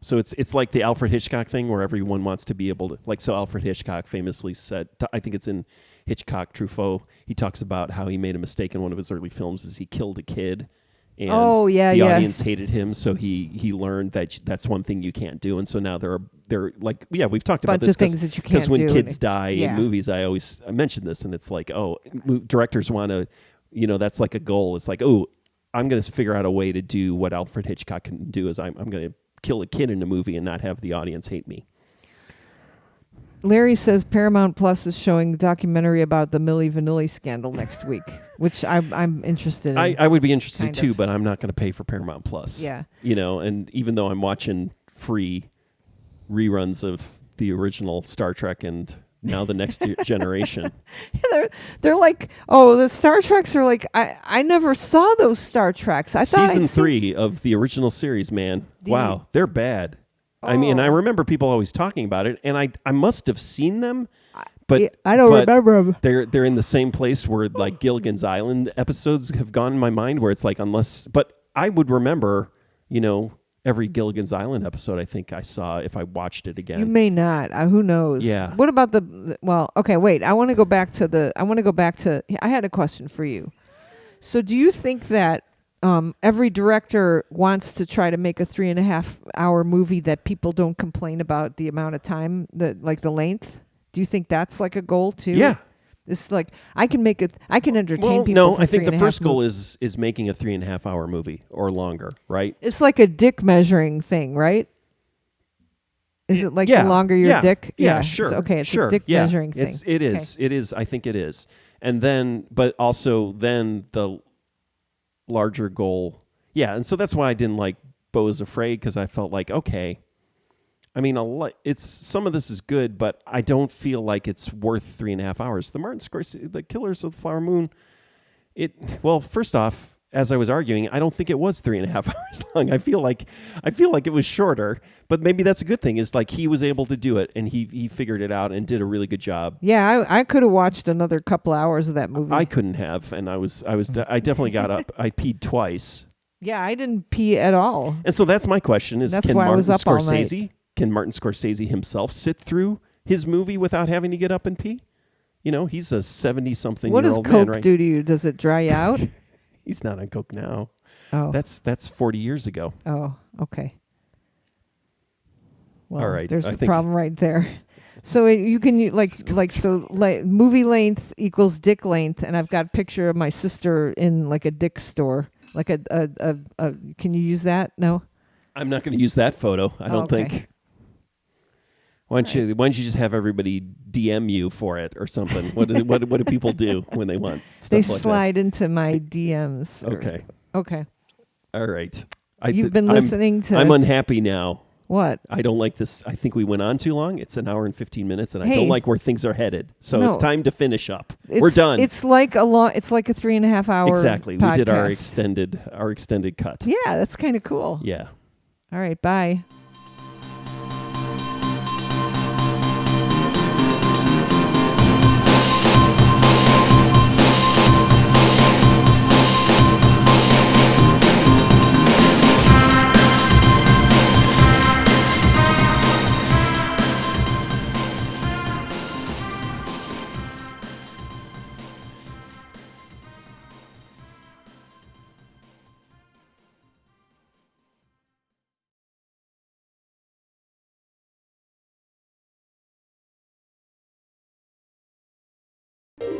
So it's like the Alfred Hitchcock thing where everyone wants to be able to, like, so Alfred Hitchcock famously said, I think it's in Hitchcock Truffaut, he talks about how he made a mistake in one of his early films is he killed a kid, and the audience hated him, so he learned that that's one thing you can't do, and so now they're like, we've talked about this, things that you can't do, because when kids die in movies, I mention this, and it's like, directors want to, that's like a goal. It's like, I'm going to figure out a way to do what Alfred Hitchcock can do, is I'm going to kill a kid in a movie and not have the audience hate me. Larry says Paramount Plus is showing a documentary about the Milli Vanilli scandal next week, which I'm interested in. I would be interested too, but I'm not going to pay for Paramount Plus. Yeah. And even though I'm watching free reruns of the original Star Trek and now the next generation. They're like, the Star Treks are like, I never saw those Star Treks. I thought Season 3 of the original series, man. Wow, they're bad. I mean, I remember people always talking about it, and I must have seen them, but I don't remember them. They're in the same place where like Gilligan's Island episodes have gone in my mind, where it's like, but I would remember, every Gilligan's Island episode I think I saw if I watched it again. You may not. Who knows? Yeah. What about okay, wait. I want to go back to I had a question for you. So do you think that every director wants to try to make a 3.5-hour movie that people don't complain about the amount of time, the length? Do you think that's like a goal too? Yeah. It's like I can entertain people. No, for I think the first goal is is making a 3.5-hour movie or longer, right? It's like a dick measuring thing, right? Is it like the longer your dick? Yeah, sure. It's a dick measuring thing. It is. I think it is. And then, but also then the larger goal. Yeah, and so that's why I didn't like Beau is Afraid, because I felt like, okay, I mean, some of this is good, but I don't feel like it's worth 3.5 hours. The Martin Scorsese, the Killers of the Flower Moon, first off, as I was arguing, I don't think it was 3.5 hours long. I feel like it was shorter, but maybe that's a good thing. Is like he was able to do it, and he figured it out and did a really good job. Yeah, I could have watched another couple hours of that movie. I couldn't have, and I definitely got up. I peed twice. Yeah, I didn't pee at all. And so that's my question: is that's can why Martin I was up all night. Can Martin Scorsese himself sit through his movie without having to get up and pee? He's a 70-something-year-old man, right? What does Coke do to you? Does it dry you out? He's not on Coke now. Oh. That's 40 years ago. Oh, okay. Well, all right. There's the problem right there. So you can movie length equals dick length, and I've got a picture of my sister in like a dick store. Like a can you use that? No? I'm not going to use that photo. I don't think. Why don't you just have everybody DM you for it or something? What do people do when they want stuff they like that? They slide into my DMs. Okay. All right. You've been listening to... I'm unhappy now. What? I don't like this. I think we went on too long. It's an hour and 15 minutes, and I don't like where things are headed. So it's time to finish up. We're done. It's like a 3.5 hour Exactly. podcast. We did our extended cut. Yeah, that's kind of cool. Yeah. All right, bye.